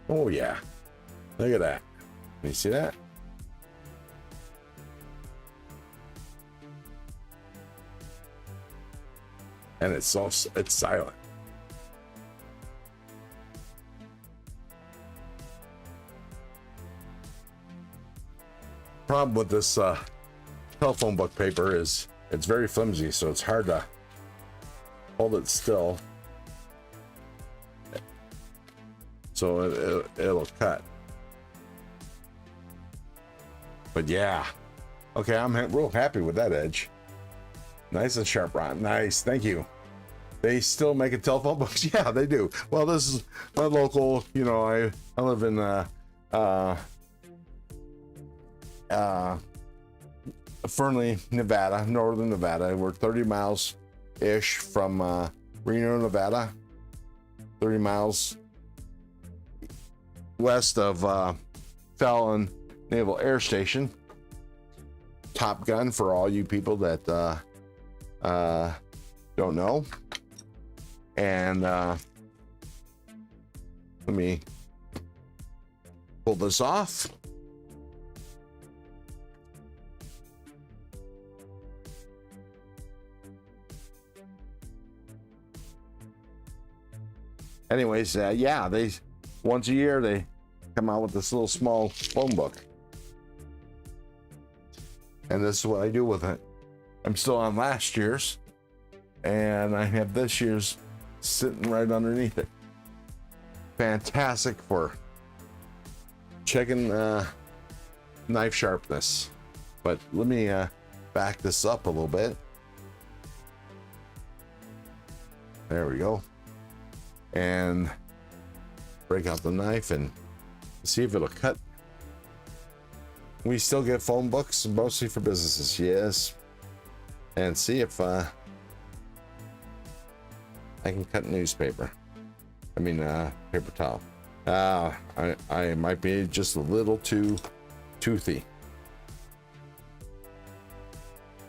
Oh yeah, look at that. Can you see that? And it's silent. Problem with this telephone book paper is it's very flimsy, so it's hard to hold it still. So it'll cut. But yeah. Okay, I'm real happy with that edge. Nice and sharp, Ron. Nice, thank you. They still make telephone books? Yeah, they do. Well, this is my local, you know, I live in Fernley, Nevada, northern Nevada. We're 30 miles ish from Reno, Nevada. 30 miles west of Fallon Naval Air Station. Top Gun for all you people that don't know. And let me pull this off. Anyways, yeah, they once a year they come out with this little small phone book, and this is what I do with it. I'm still on last year's, and I have this year's sitting right underneath it. Fantastic for checking knife sharpness. But let me back this up a little bit. There we go. And break out the knife and see if it'll cut. We still get phone books, mostly for businesses, yes. And see if I can cut newspaper. Paper towel. I might be just a little too toothy.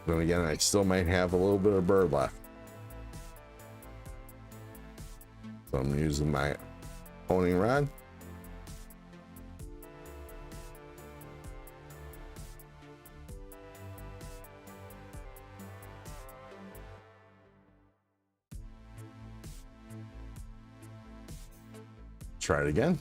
Then again, I still might have a little bit of burr left. So I'm using my honing rod. Try it again.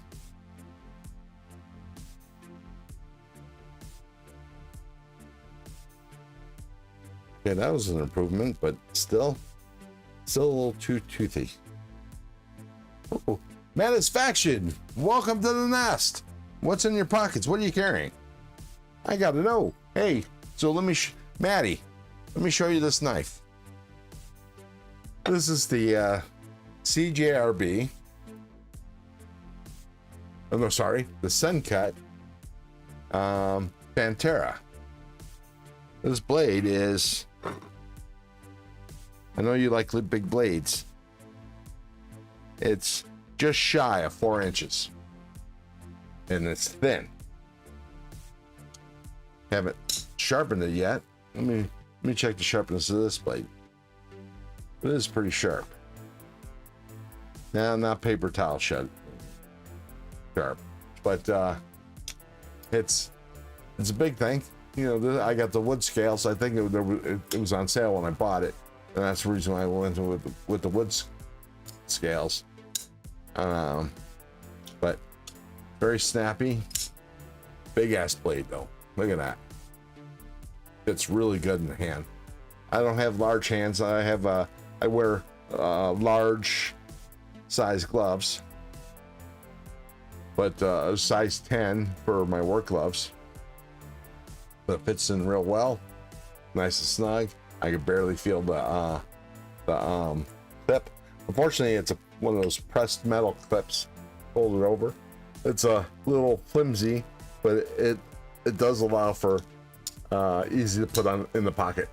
Okay, that was an improvement, but still a little too toothy. Oh, Satisfaction! Welcome to the nest. What's in your pockets? What are you carrying? I gotta know. Hey, so let me, Maddie, let me show you this knife. This is the CJRB. Oh no, sorry, the Suncut Pantera. This blade is, I know you like big blades. It's just shy of 4 inches. And it's thin. Haven't sharpened it yet. Let me check the sharpness of this blade. It is pretty sharp. Now, not paper towel sharp, but it's a big thing. You know, I got the wood scales. I think it was on sale when I bought it, and that's the reason why I went with the wood scales. But very snappy, big ass blade though. Look at that. It's really good in the hand. I don't have large hands. I wear large size gloves, but size 10 for my work gloves. But it fits in real well, nice and snug. I can barely feel the clip. Unfortunately, it's one of those pressed metal clips folded over. It's a little flimsy, but it does allow for easy to put on in the pocket.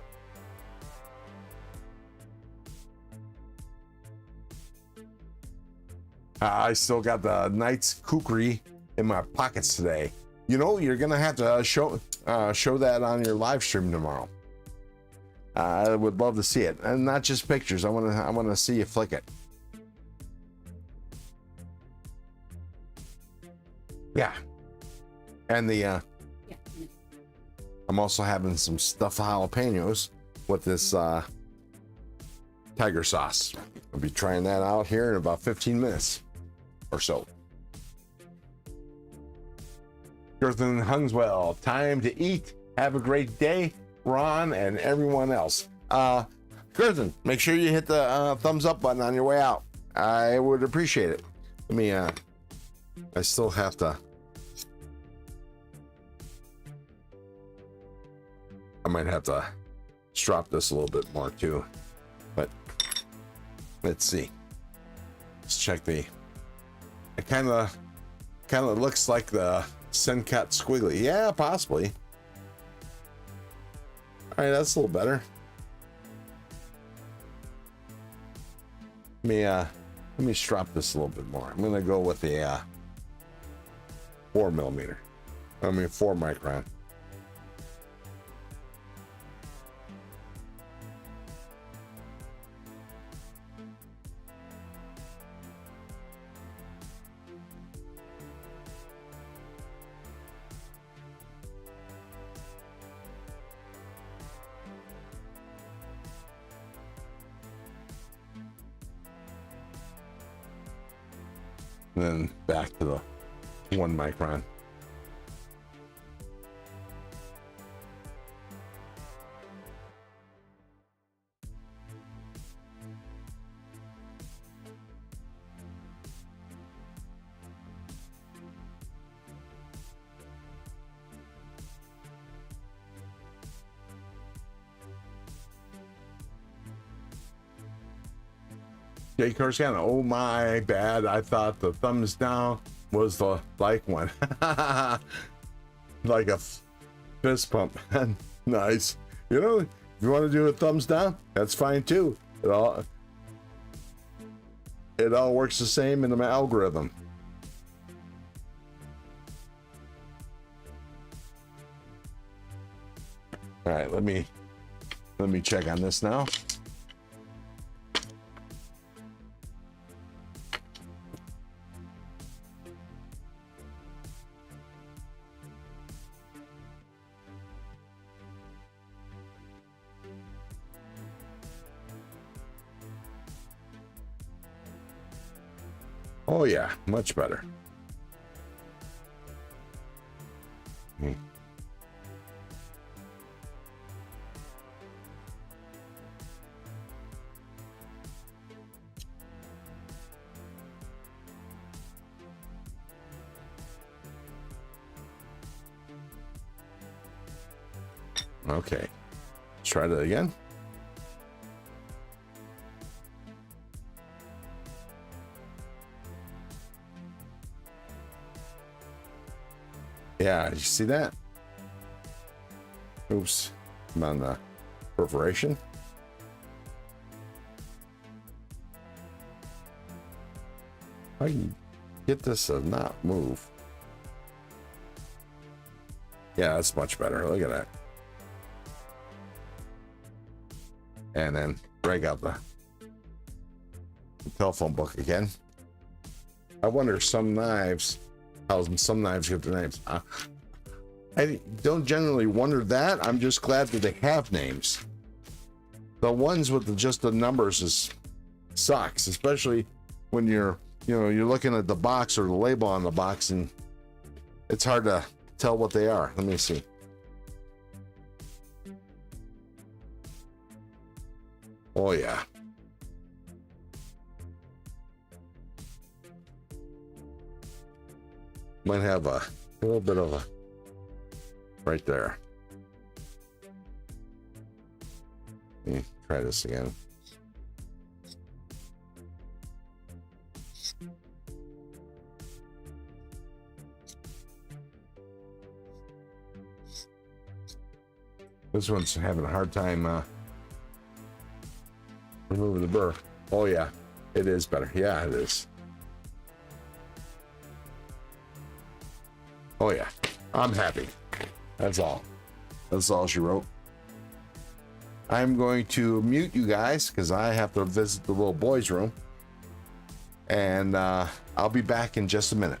I still got the Knight's Kukri in my pockets today. You know, you're gonna have to show that on your live stream tomorrow. I would love to see it, and not just pictures. I want to see you flick it. Yeah, and the I'm also having some stuffed jalapenos with this tiger sauce. I'll be trying that out here in about 15 minutes or so. Gerthan Hungswell, time to eat. Have a great day, Ron, and everyone else. Gerthan, make sure you hit the thumbs up button on your way out. I would appreciate it. Let me, I still have to, I might have to strop this a little bit more too, but let's see. Let's check the, it kind of looks like the Suncut Squiggly. Yeah, possibly. All right, that's a little better. Let me strop this a little bit more. I'm gonna go with the 4 micron. Then back to the 1 micron. Jay Kurskan, oh my bad. I thought the thumbs down was the like one. Like a fist pump. Nice. You know, if you want to do a thumbs down, that's fine too. it all works the same in the algorithm. All right, let me check on this now. Oh yeah, much better. Okay, let's try that again. Yeah, you see that? Oops, I'm on the perforation. How do you get this to not move? Yeah, that's much better. Look at that. And then break out the telephone book again. I wonder some knives, how some knives get their names. I don't generally wonder that. I'm just glad that they have names. The ones with just the numbers sucks, especially when you're looking at the box or the label on the box and it's hard to tell what they are. Let me see. Oh yeah. Might have a little bit of a right there. Let me try this again. This one's having a hard time removing the burr. Oh yeah, it is better. Yeah, it is. Oh yeah, I'm happy. That's all. That's all she wrote. I'm going to mute you guys because I have to visit the little boys' room. And I'll be back in just a minute.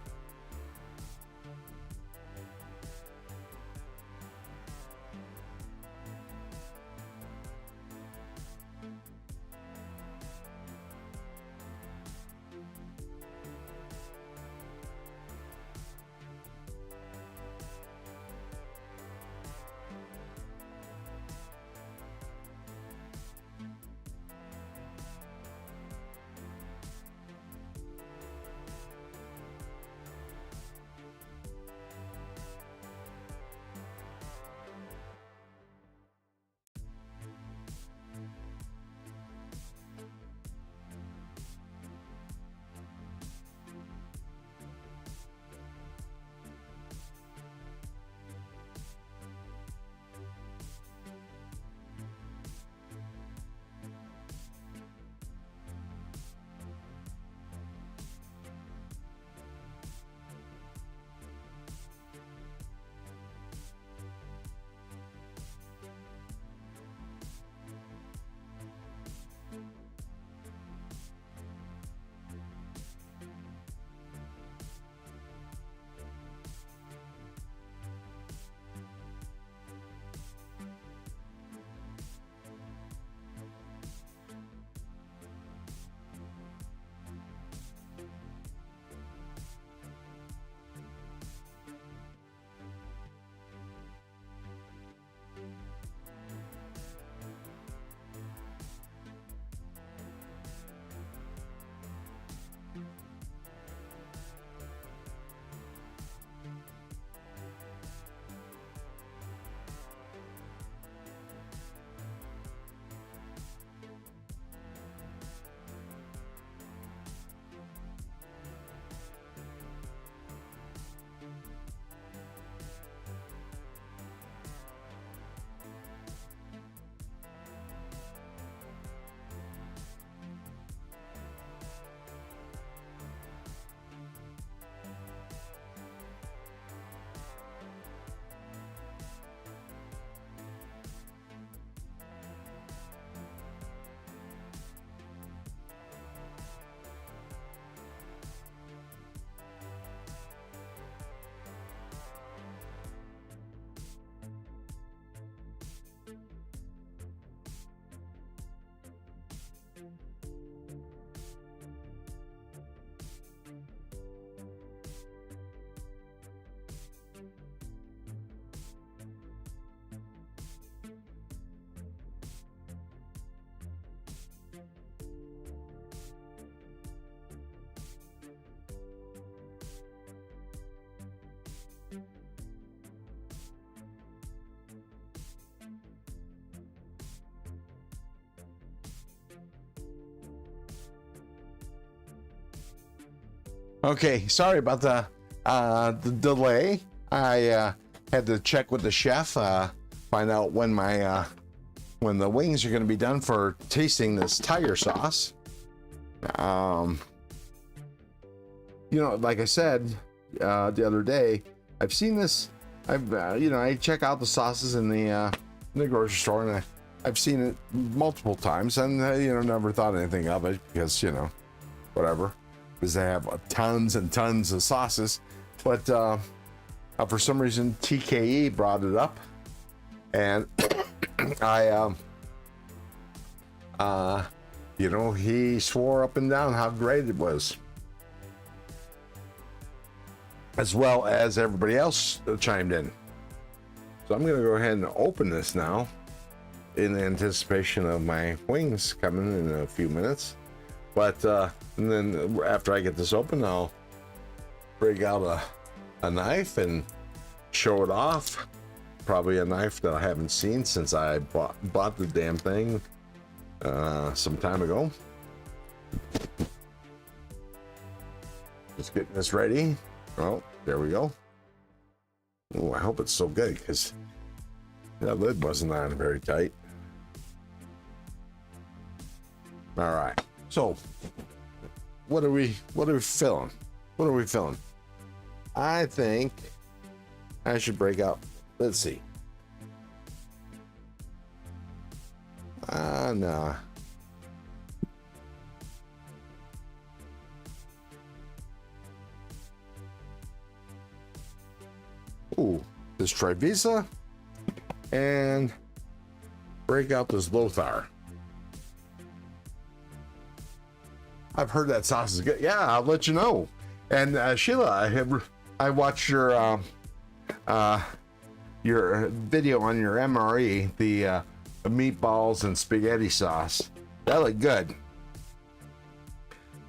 Okay, sorry about the delay. I had to check with the chef, find out when my when the wings are going to be done for tasting this tiger sauce. You know, like I said the other day, I've seen this. I've you know, I check out the sauces in the grocery store, and I've seen it multiple times, and you know, never thought anything of it because, you know, whatever, because they have tons and tons of sauces. But for some reason, TKE brought it up, and you know, he swore up and down how great it was, as well as everybody else chimed in. So I'm going to go ahead and open this now in anticipation of my wings coming in a few minutes. But and then after I get this open, I'll break out a knife and show it off. Probably a knife that I haven't seen since I bought the damn thing some time ago. Just getting this ready. Oh, there we go. Oh, I hope it's so good, because that lid wasn't on very tight. All right. So, what are we filling? What are we filling? I think I should break out. Let's see. No. Ooh, this Trivisa, and break out this Lothar. I've heard that sauce is good. Yeah, I'll let you know. And Sheila, I watched your video on your MRE, the meatballs and spaghetti sauce. That looked good.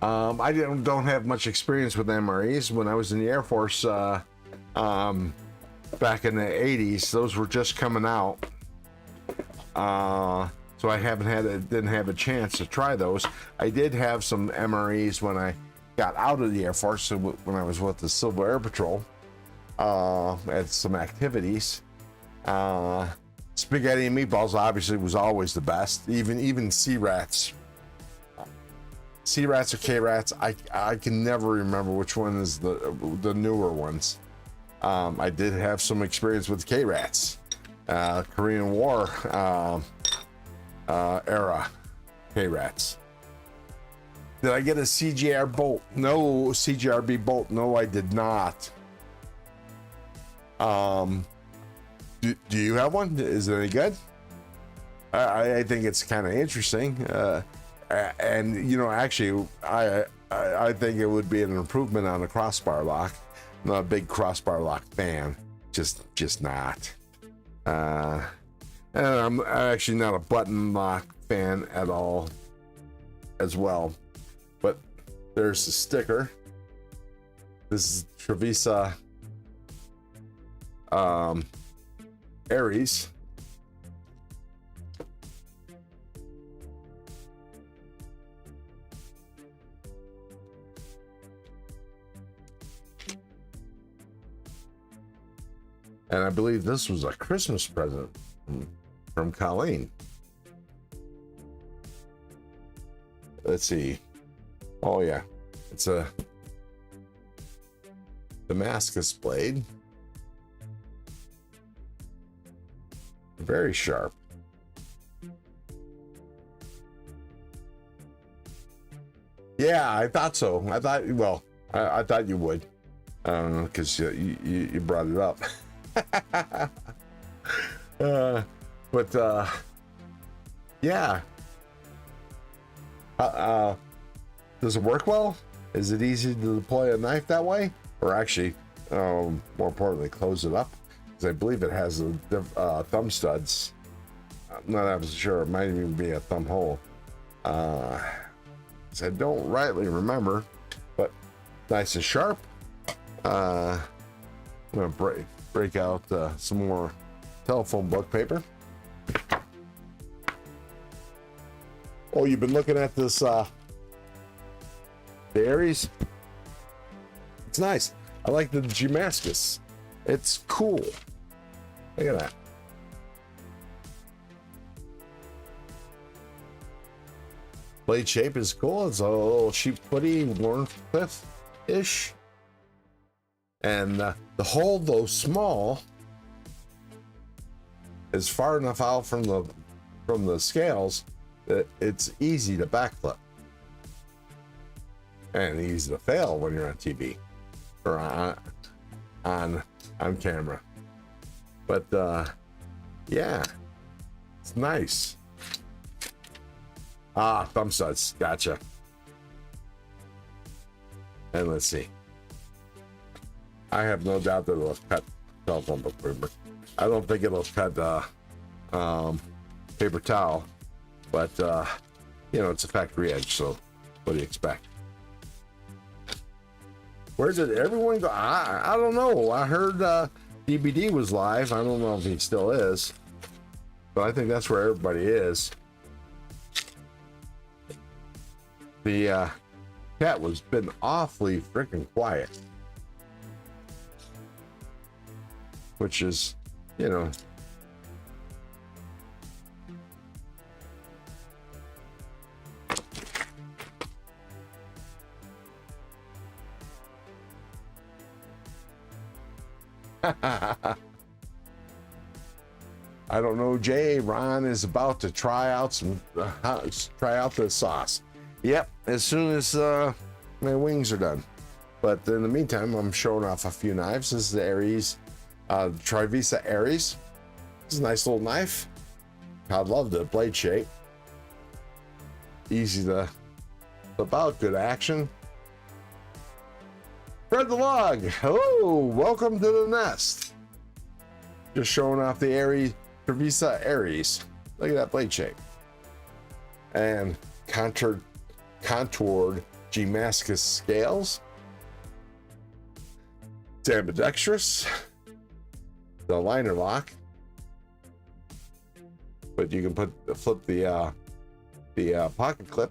I don't have much experience with MREs. When I was in the Air Force, back in the 80s, those were just coming out. So I didn't have a chance to try those. I did have some MREs when I got out of the Air Force, so when I was with the Civil Air Patrol, at some activities. Spaghetti and meatballs obviously was always the best. Even C-Rats. C-Rats or K-Rats, I can never remember which one is the newer ones. I did have some experience with K-Rats, Korean War era K-Rats. Did I get a CGR bolt? No. CGRB bolt? No, I did not. Do you have one? Is it any good? I think it's kind of interesting, and you know, actually, I think it would be an improvement on a crossbar lock. I'm not a big crossbar lock fan, just not. And I'm actually not a button lock fan at all, as well. But there's the sticker. This is Trivisa Aries. And I believe this was a Christmas present from Colleen. Let's see. Oh yeah, it's a Damascus blade. Very sharp. Yeah, I thought so. I thought you would, because you brought it up. Yeah. Does it work well? Is it easy to deploy a knife that way? Or actually, more importantly, close it up? Because I believe it has thumb studs. I'm not absolutely sure. It might even be a thumb hole. I don't rightly remember, but nice and sharp. I'm going to break out some more telephone book paper. Oh, you've been looking at this the Aries? It's nice. I like the Damascus. It's cool. Look at that. Blade shape is cool. It's a little sheep footy, Warncliffe-ish. And the hole, though small, is far enough out from the scales that it's easy to backflip. And easy to fail when you're on TV or on camera. But yeah, it's nice. Ah, thumb studs, gotcha. And let's see. I have no doubt that it'll cut telephone book paper. I don't think it'll cut paper towel, but you know, it's a factory edge, so what do you expect? Where did everyone go? I don't know. I heard DBD was live. I don't know if he still is, but I think that's where everybody is. The cat was been awfully freaking quiet, which is, you know, I don't know, Jay. Ron is about to try out the sauce. Yep, as soon as my wings are done. But in the meantime, I'm showing off a few knives. This is the Aries, Trivisa Aries. This is a nice little knife. I love the blade shape. Easy to flip out, good action. Fred the Log, hello, welcome to the nest. Just showing off the Aries, Trivisa Aries. Look at that blade shape. And contoured Damascus scales. It's ambidextrous. The liner lock. But you can flip the pocket clip.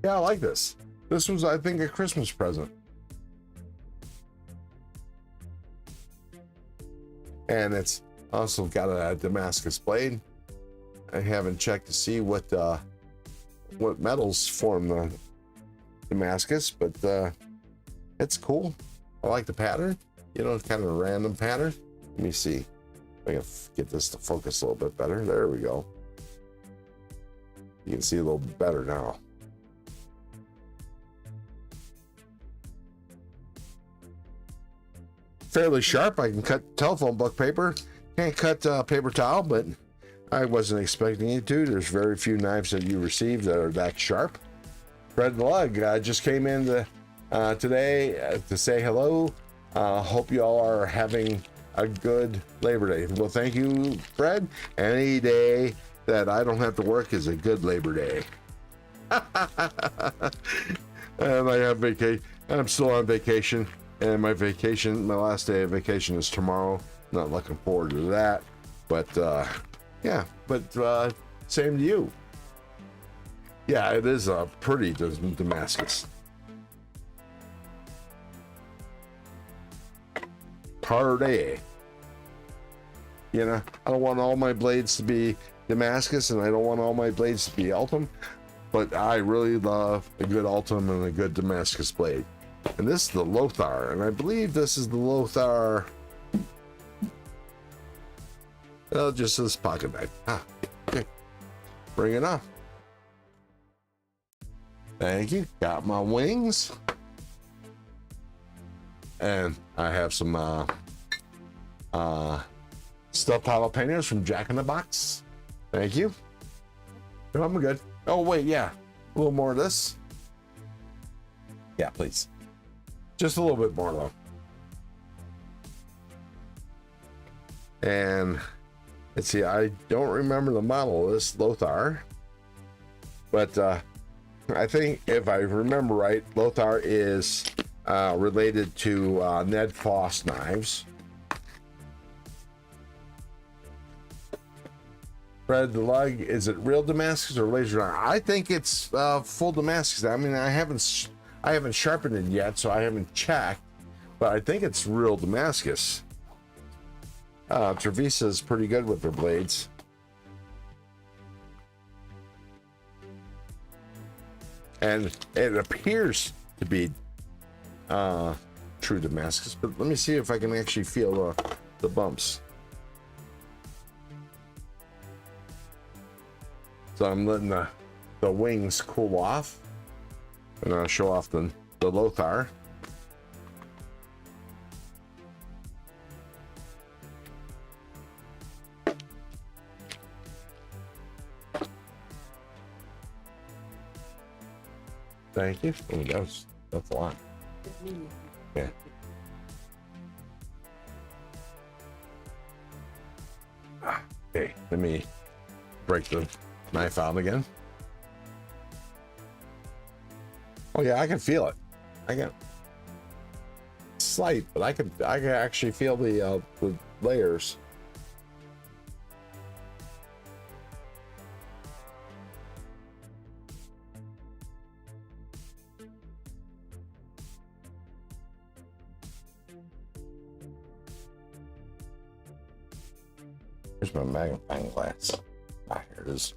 Yeah, I like this. This was, I think, a Christmas present. And it's also got a Damascus blade. I haven't checked to see what metals form the Damascus, but it's cool. I like the pattern. You know, it's kind of a random pattern. Let me see if I can get this to focus a little bit better. There we go. You can see a little bit better now. Fairly sharp. I can cut telephone book paper. Can't cut paper towel, but I wasn't expecting you to. There's very few knives that you receive that are that sharp. Fred the Lug just came in today to say hello. Hope you all are having a good Labor Day. Well, thank you, Fred. Any day that I don't have to work is a good Labor Day. And I have vacation. I'm still on vacation. And my last day of vacation is tomorrow. Not looking forward to that. But yeah, but same to you. Yeah, it is a pretty Damascus. Party. You know, I don't want all my blades to be Damascus, and I don't want all my blades to be Ultim, but I really love a good Ultim and a good Damascus blade. And this is the Lothar, and I believe this is the Lothar. Well, just this pocket knife. Okay. Bring it on. Thank you. Got my wings. And I have some stuffed jalapenos from Jack in the Box. Thank you. No, I'm good. Oh, wait, yeah. A little more of this. Yeah, please. Just a little bit more, though. And let's see, I don't remember the model of this Lothar, but I think if I remember right, Lothar is related to Ned Foss knives. Fred the lug, is it real Damascus or laser iron? I think it's full Damascus. I mean, I haven't sharpened it yet, so I haven't checked, but I think it's real Damascus. Trevisa is pretty good with their blades. And it appears to be true Damascus, but let me see if I can actually feel the bumps. So I'm letting the wings cool off, and I'll show off the Lothar. Thank you. Oh, that's a lot. Yeah. Okay, let me break the knife out again. Oh yeah, I can feel it. I can slight, but I can actually feel the layers. Here's my magnifying glass. Ah, here it is.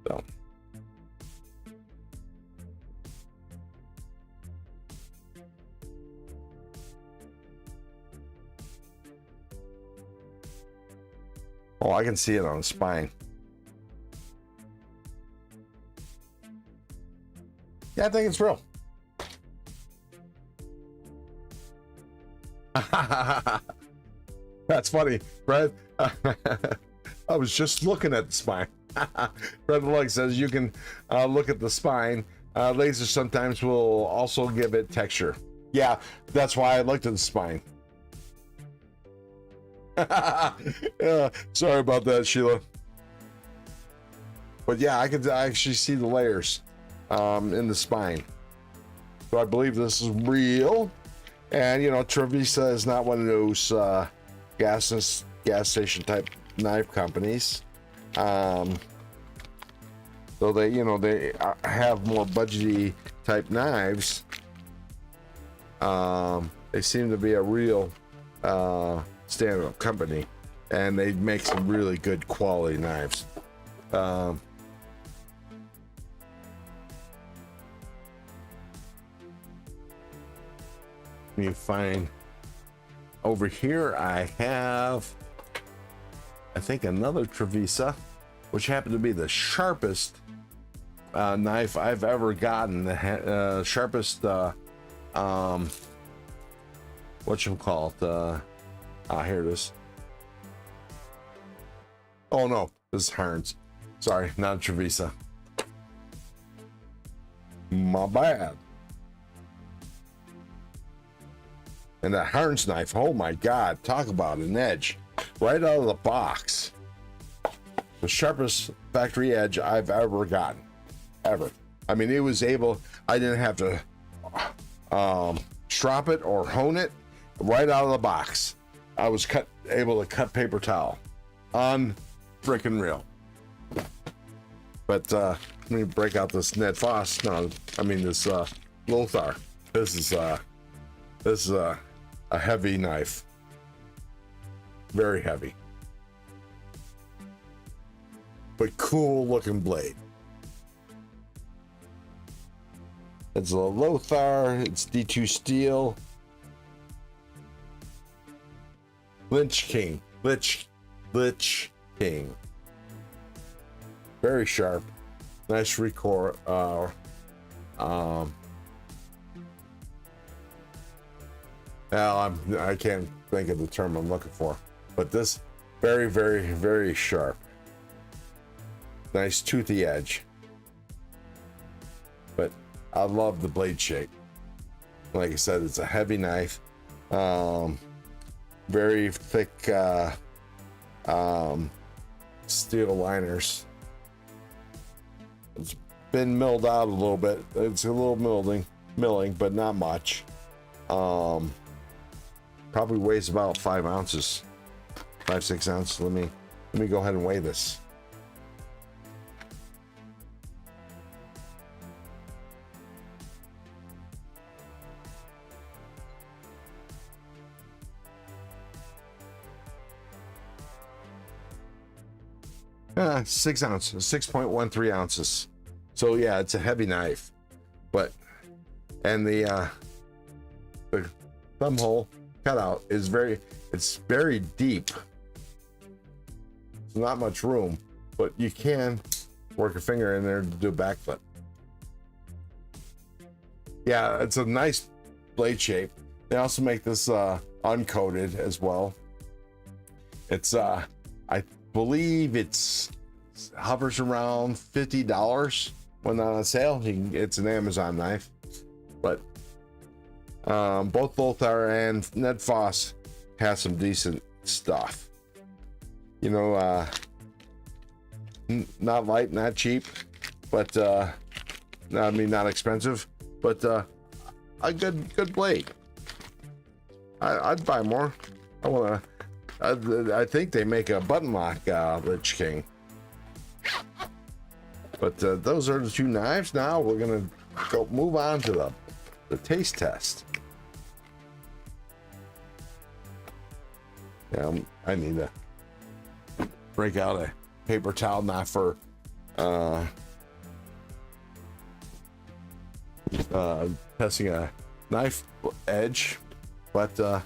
So. Oh, I can see it on the spine. Yeah, I think it's real. That's funny, Fred. I was just looking at the spine. Fred the Lug says you can look at the spine. Laser sometimes will also give it texture. Yeah, that's why I looked at the spine. Sorry about that, Sheila. But yeah, I could actually see the layers in the spine. So I believe this is real. And you know, Trevisa is not one of those gas station type knife companies. So they, you know, they have more budgety type knives. They seem to be a real stand-up company, and they make some really good quality knives. You find over here I have, I think, another Trevisa, which happened to be the sharpest knife I've ever gotten. The sharpest whatchamacallit, here it is. Oh no, this is Hearns. Sorry, not a Trevisa. My bad. And that Hearns knife, oh my God, talk about an edge. Right out of the box. The sharpest factory edge I've ever gotten. Ever. I mean, it was able, I didn't have to strop it or hone it. Right out of the box, I was able to cut paper towel. Freaking real. But let me break out this Ned Foss. No, I mean this Lothar. This is a heavy knife. Very heavy. But cool looking blade. It's a Lothar, it's D2 steel. Lynch King. Very sharp. Nice record. Now I can't think of the term I'm looking for, but this very, very, very sharp. Nice toothy edge. But I love the blade shape. Like I said, it's a heavy knife. Very thick steel liners. It's been milled out a little bit. It's a little milling, but not much. Probably weighs about 5 ounces, 5-6 ounces. Let me Let me go ahead and weigh this. Uh, 6 ounces, 6.13 ounces. So yeah, it's a heavy knife, but, and the thumb hole cutout is it's very deep. There's not much room, but you can work a finger in there to do a backflip. Yeah, it's a nice blade shape. They also make this uncoated as well. It's I believe it's hovers around $50 when on sale. It's an Amazon knife, but both Voltar and Ned Foss has some decent stuff. You know, not light, not cheap, but I mean, not expensive, but a good blade. I'd buy more. I think they make a button lock Lich King. But those are the two knives. Now we're gonna go move on to the taste test. Yeah, I need to break out a paper towel, not for testing a knife edge, but to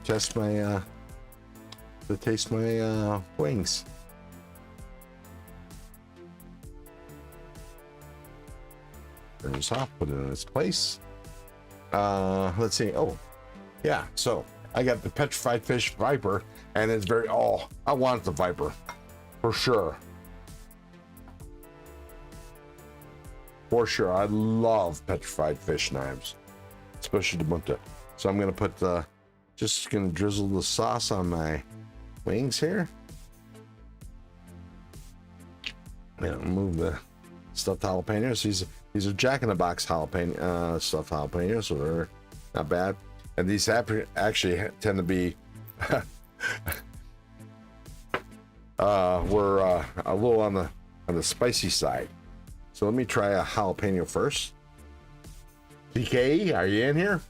test my to taste my wings. Turn this off, put it in its place. Let's see. Oh, yeah. So I got the petrified fish Viper, and it's very. Oh, I want the Viper for sure. For sure, I love petrified fish knives, especially the BOMATA. So I'm gonna put just gonna drizzle the sauce on my wings here. And move the stuffed jalapenos. These are Jack in the Box jalapeno stuffed jalapenos, so they're not bad. And these actually tend to be we're a little on the spicy side. So let me try a jalapeno first. TK, are you in here?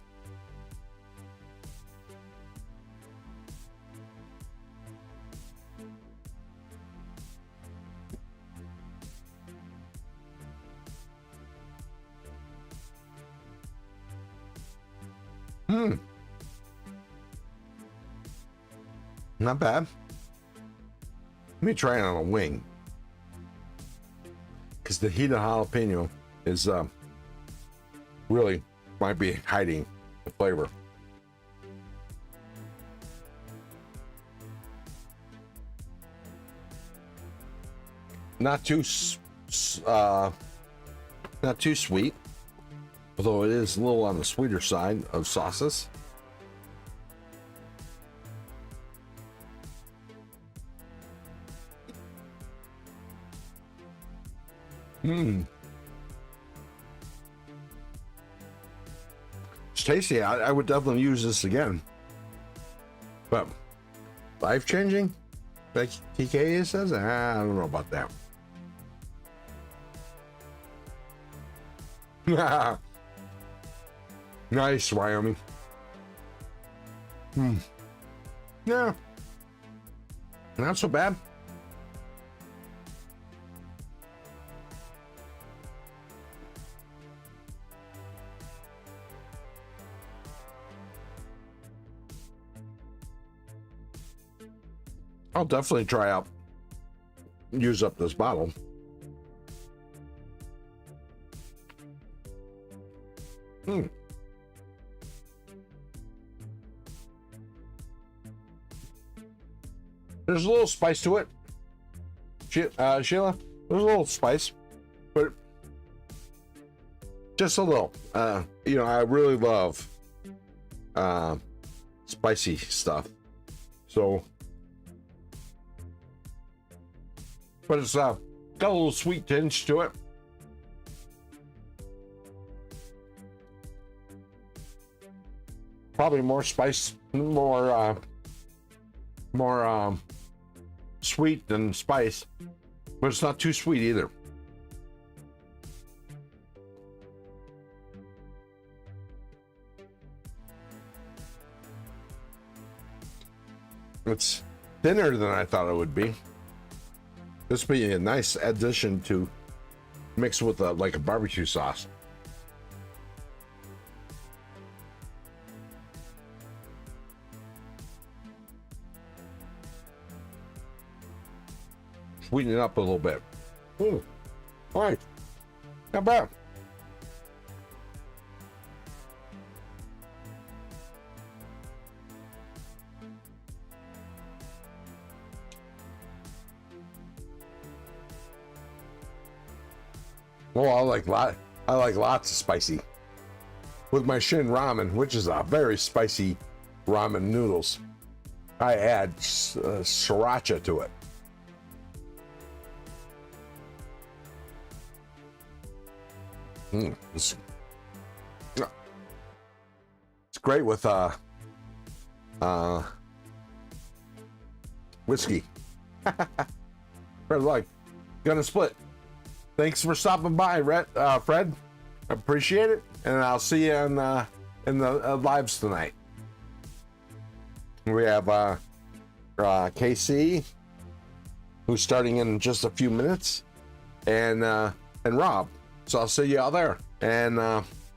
Not bad. Let me try it on a wing, because the heat of jalapeno is really might be hiding the flavor. Not too sweet, although it is a little on the sweeter side of sauces. It's tasty. I would definitely use this again. But life-changing, like TK says, I don't know about that. Nice, Wyoming. Yeah, not so bad. I'll definitely try out, use up this bottle. There's a little spice to it, Sheila. There's a little spice, but just a little. You know, I really love spicy stuff, so. But it's got a little sweet tinge to it. Probably more spice, more more sweet than spice, but it's not too sweet either. It's thinner than I thought it would be. This would be a nice addition to mix with like a barbecue sauce. Sweeten it up a little bit. Ooh, all right, not bad. Oh, I like lots of spicy. With my Shin ramen, which is a very spicy ramen noodles, I add sriracha to it. It's great with whiskey. Fred, like, gonna split. Thanks for stopping by, Fred. Appreciate it, and I'll see you in the lives tonight. We have KC, who's starting in just a few minutes, and Rob. So I'll see you all there. And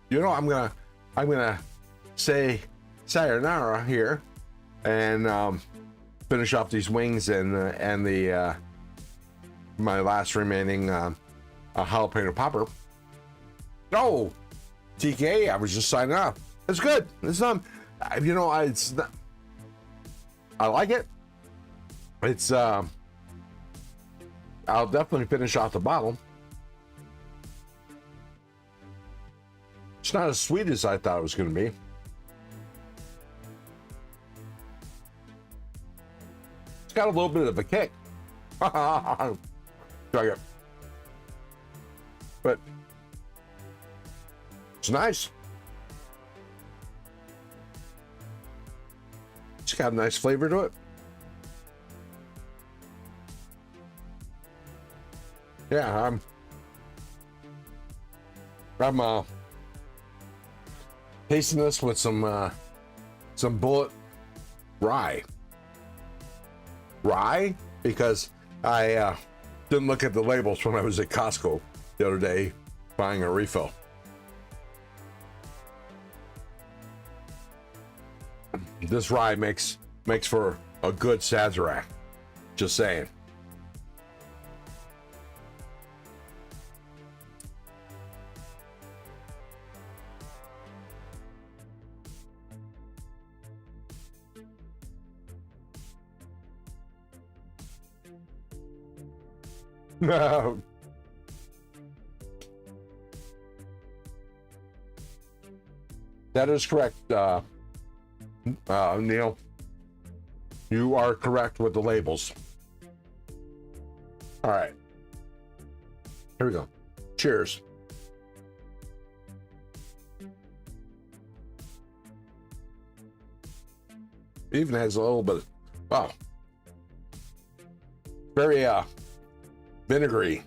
you know, I'm gonna say sayonara here, and finish off these wings and the my last remaining jalapeno popper. Oh, TK, I was just signing off. It's good. It's not, you know, it's not, I like it. It's I'll definitely finish off the bottle. It's not as sweet as I thought it was going to be. It's got a little bit of a kick. But it's nice. It's got a nice flavor to it. Yeah, I'm tasting this with some bullet rye. Rye, because I didn't look at the labels when I was at Costco the other day buying a refill. This rye makes for a good Sazerac. Just saying. No. That is correct, Neil. You are correct with the labels. All right. Here we go. Cheers. It even has a little bit of, wow. Very vinegary.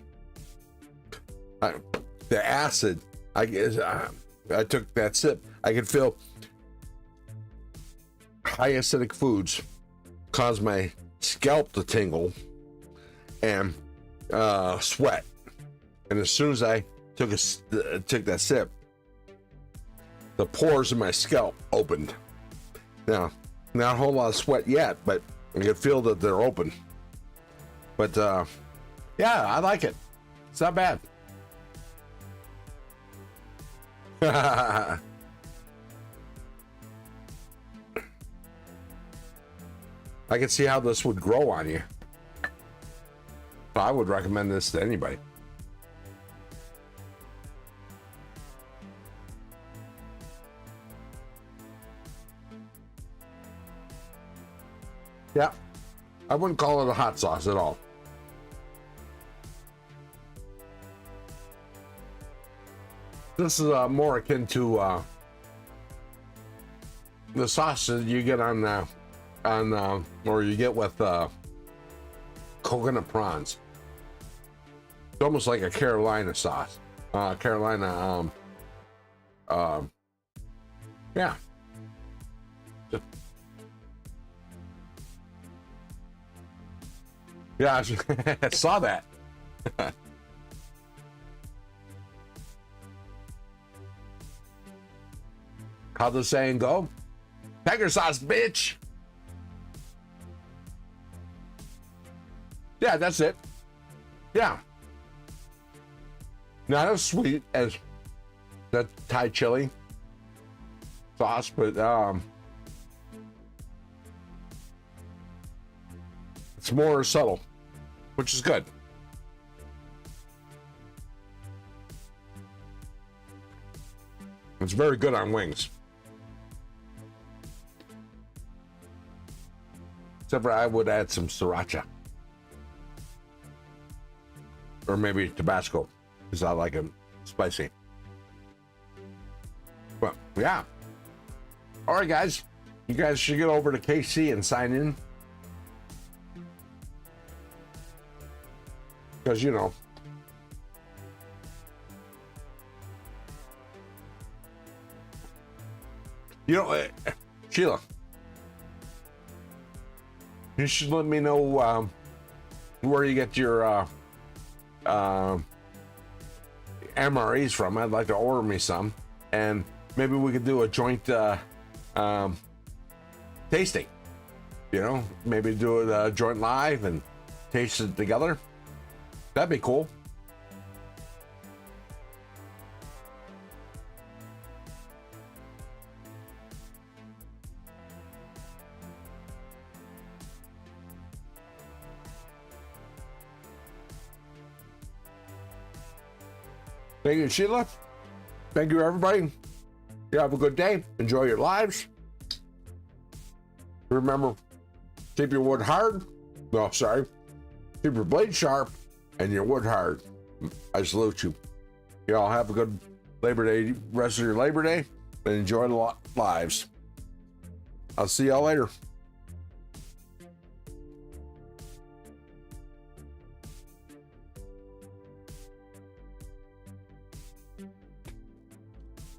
The acid, I guess, I took that sip. I could feel high acidic foods cause my scalp to tingle and sweat. And as soon as I took that sip, the pores in my scalp opened. Now, not a whole lot of sweat yet, but I can feel that they're open. But yeah, I like it. It's not bad. I can see how this would grow on you. I would recommend this to anybody. Yeah, I wouldn't call it a hot sauce at all. This is more akin to the sauce that you get on on, or you get with coconut prawns. It's almost like a Carolina sauce. Carolina, yeah. Yeah, I saw that. How'd the saying go? Tiger sauce, bitch. Yeah, that's it. Yeah. Not as sweet as the Thai chili sauce, but it's more subtle, which is good. It's very good on wings. Except for I would add some sriracha. Or maybe Tabasco, because I like them spicy. But yeah. All right, guys. You guys should get over to KC and sign in. Because, you know, Sheila, you should let me know where you get your MREs from. I'd like to order me some, and maybe we could do a joint tasting. You know, maybe do a joint live and taste it together. That'd be cool. Thank you, Sheila. Thank you, everybody. You have a good day. Enjoy your lives. Remember, keep your wood hard. No, sorry. Keep your blade sharp and your wood hard. I salute you. You all have a good Labor Day, rest of your Labor Day, and enjoy the lives. I'll see y'all later.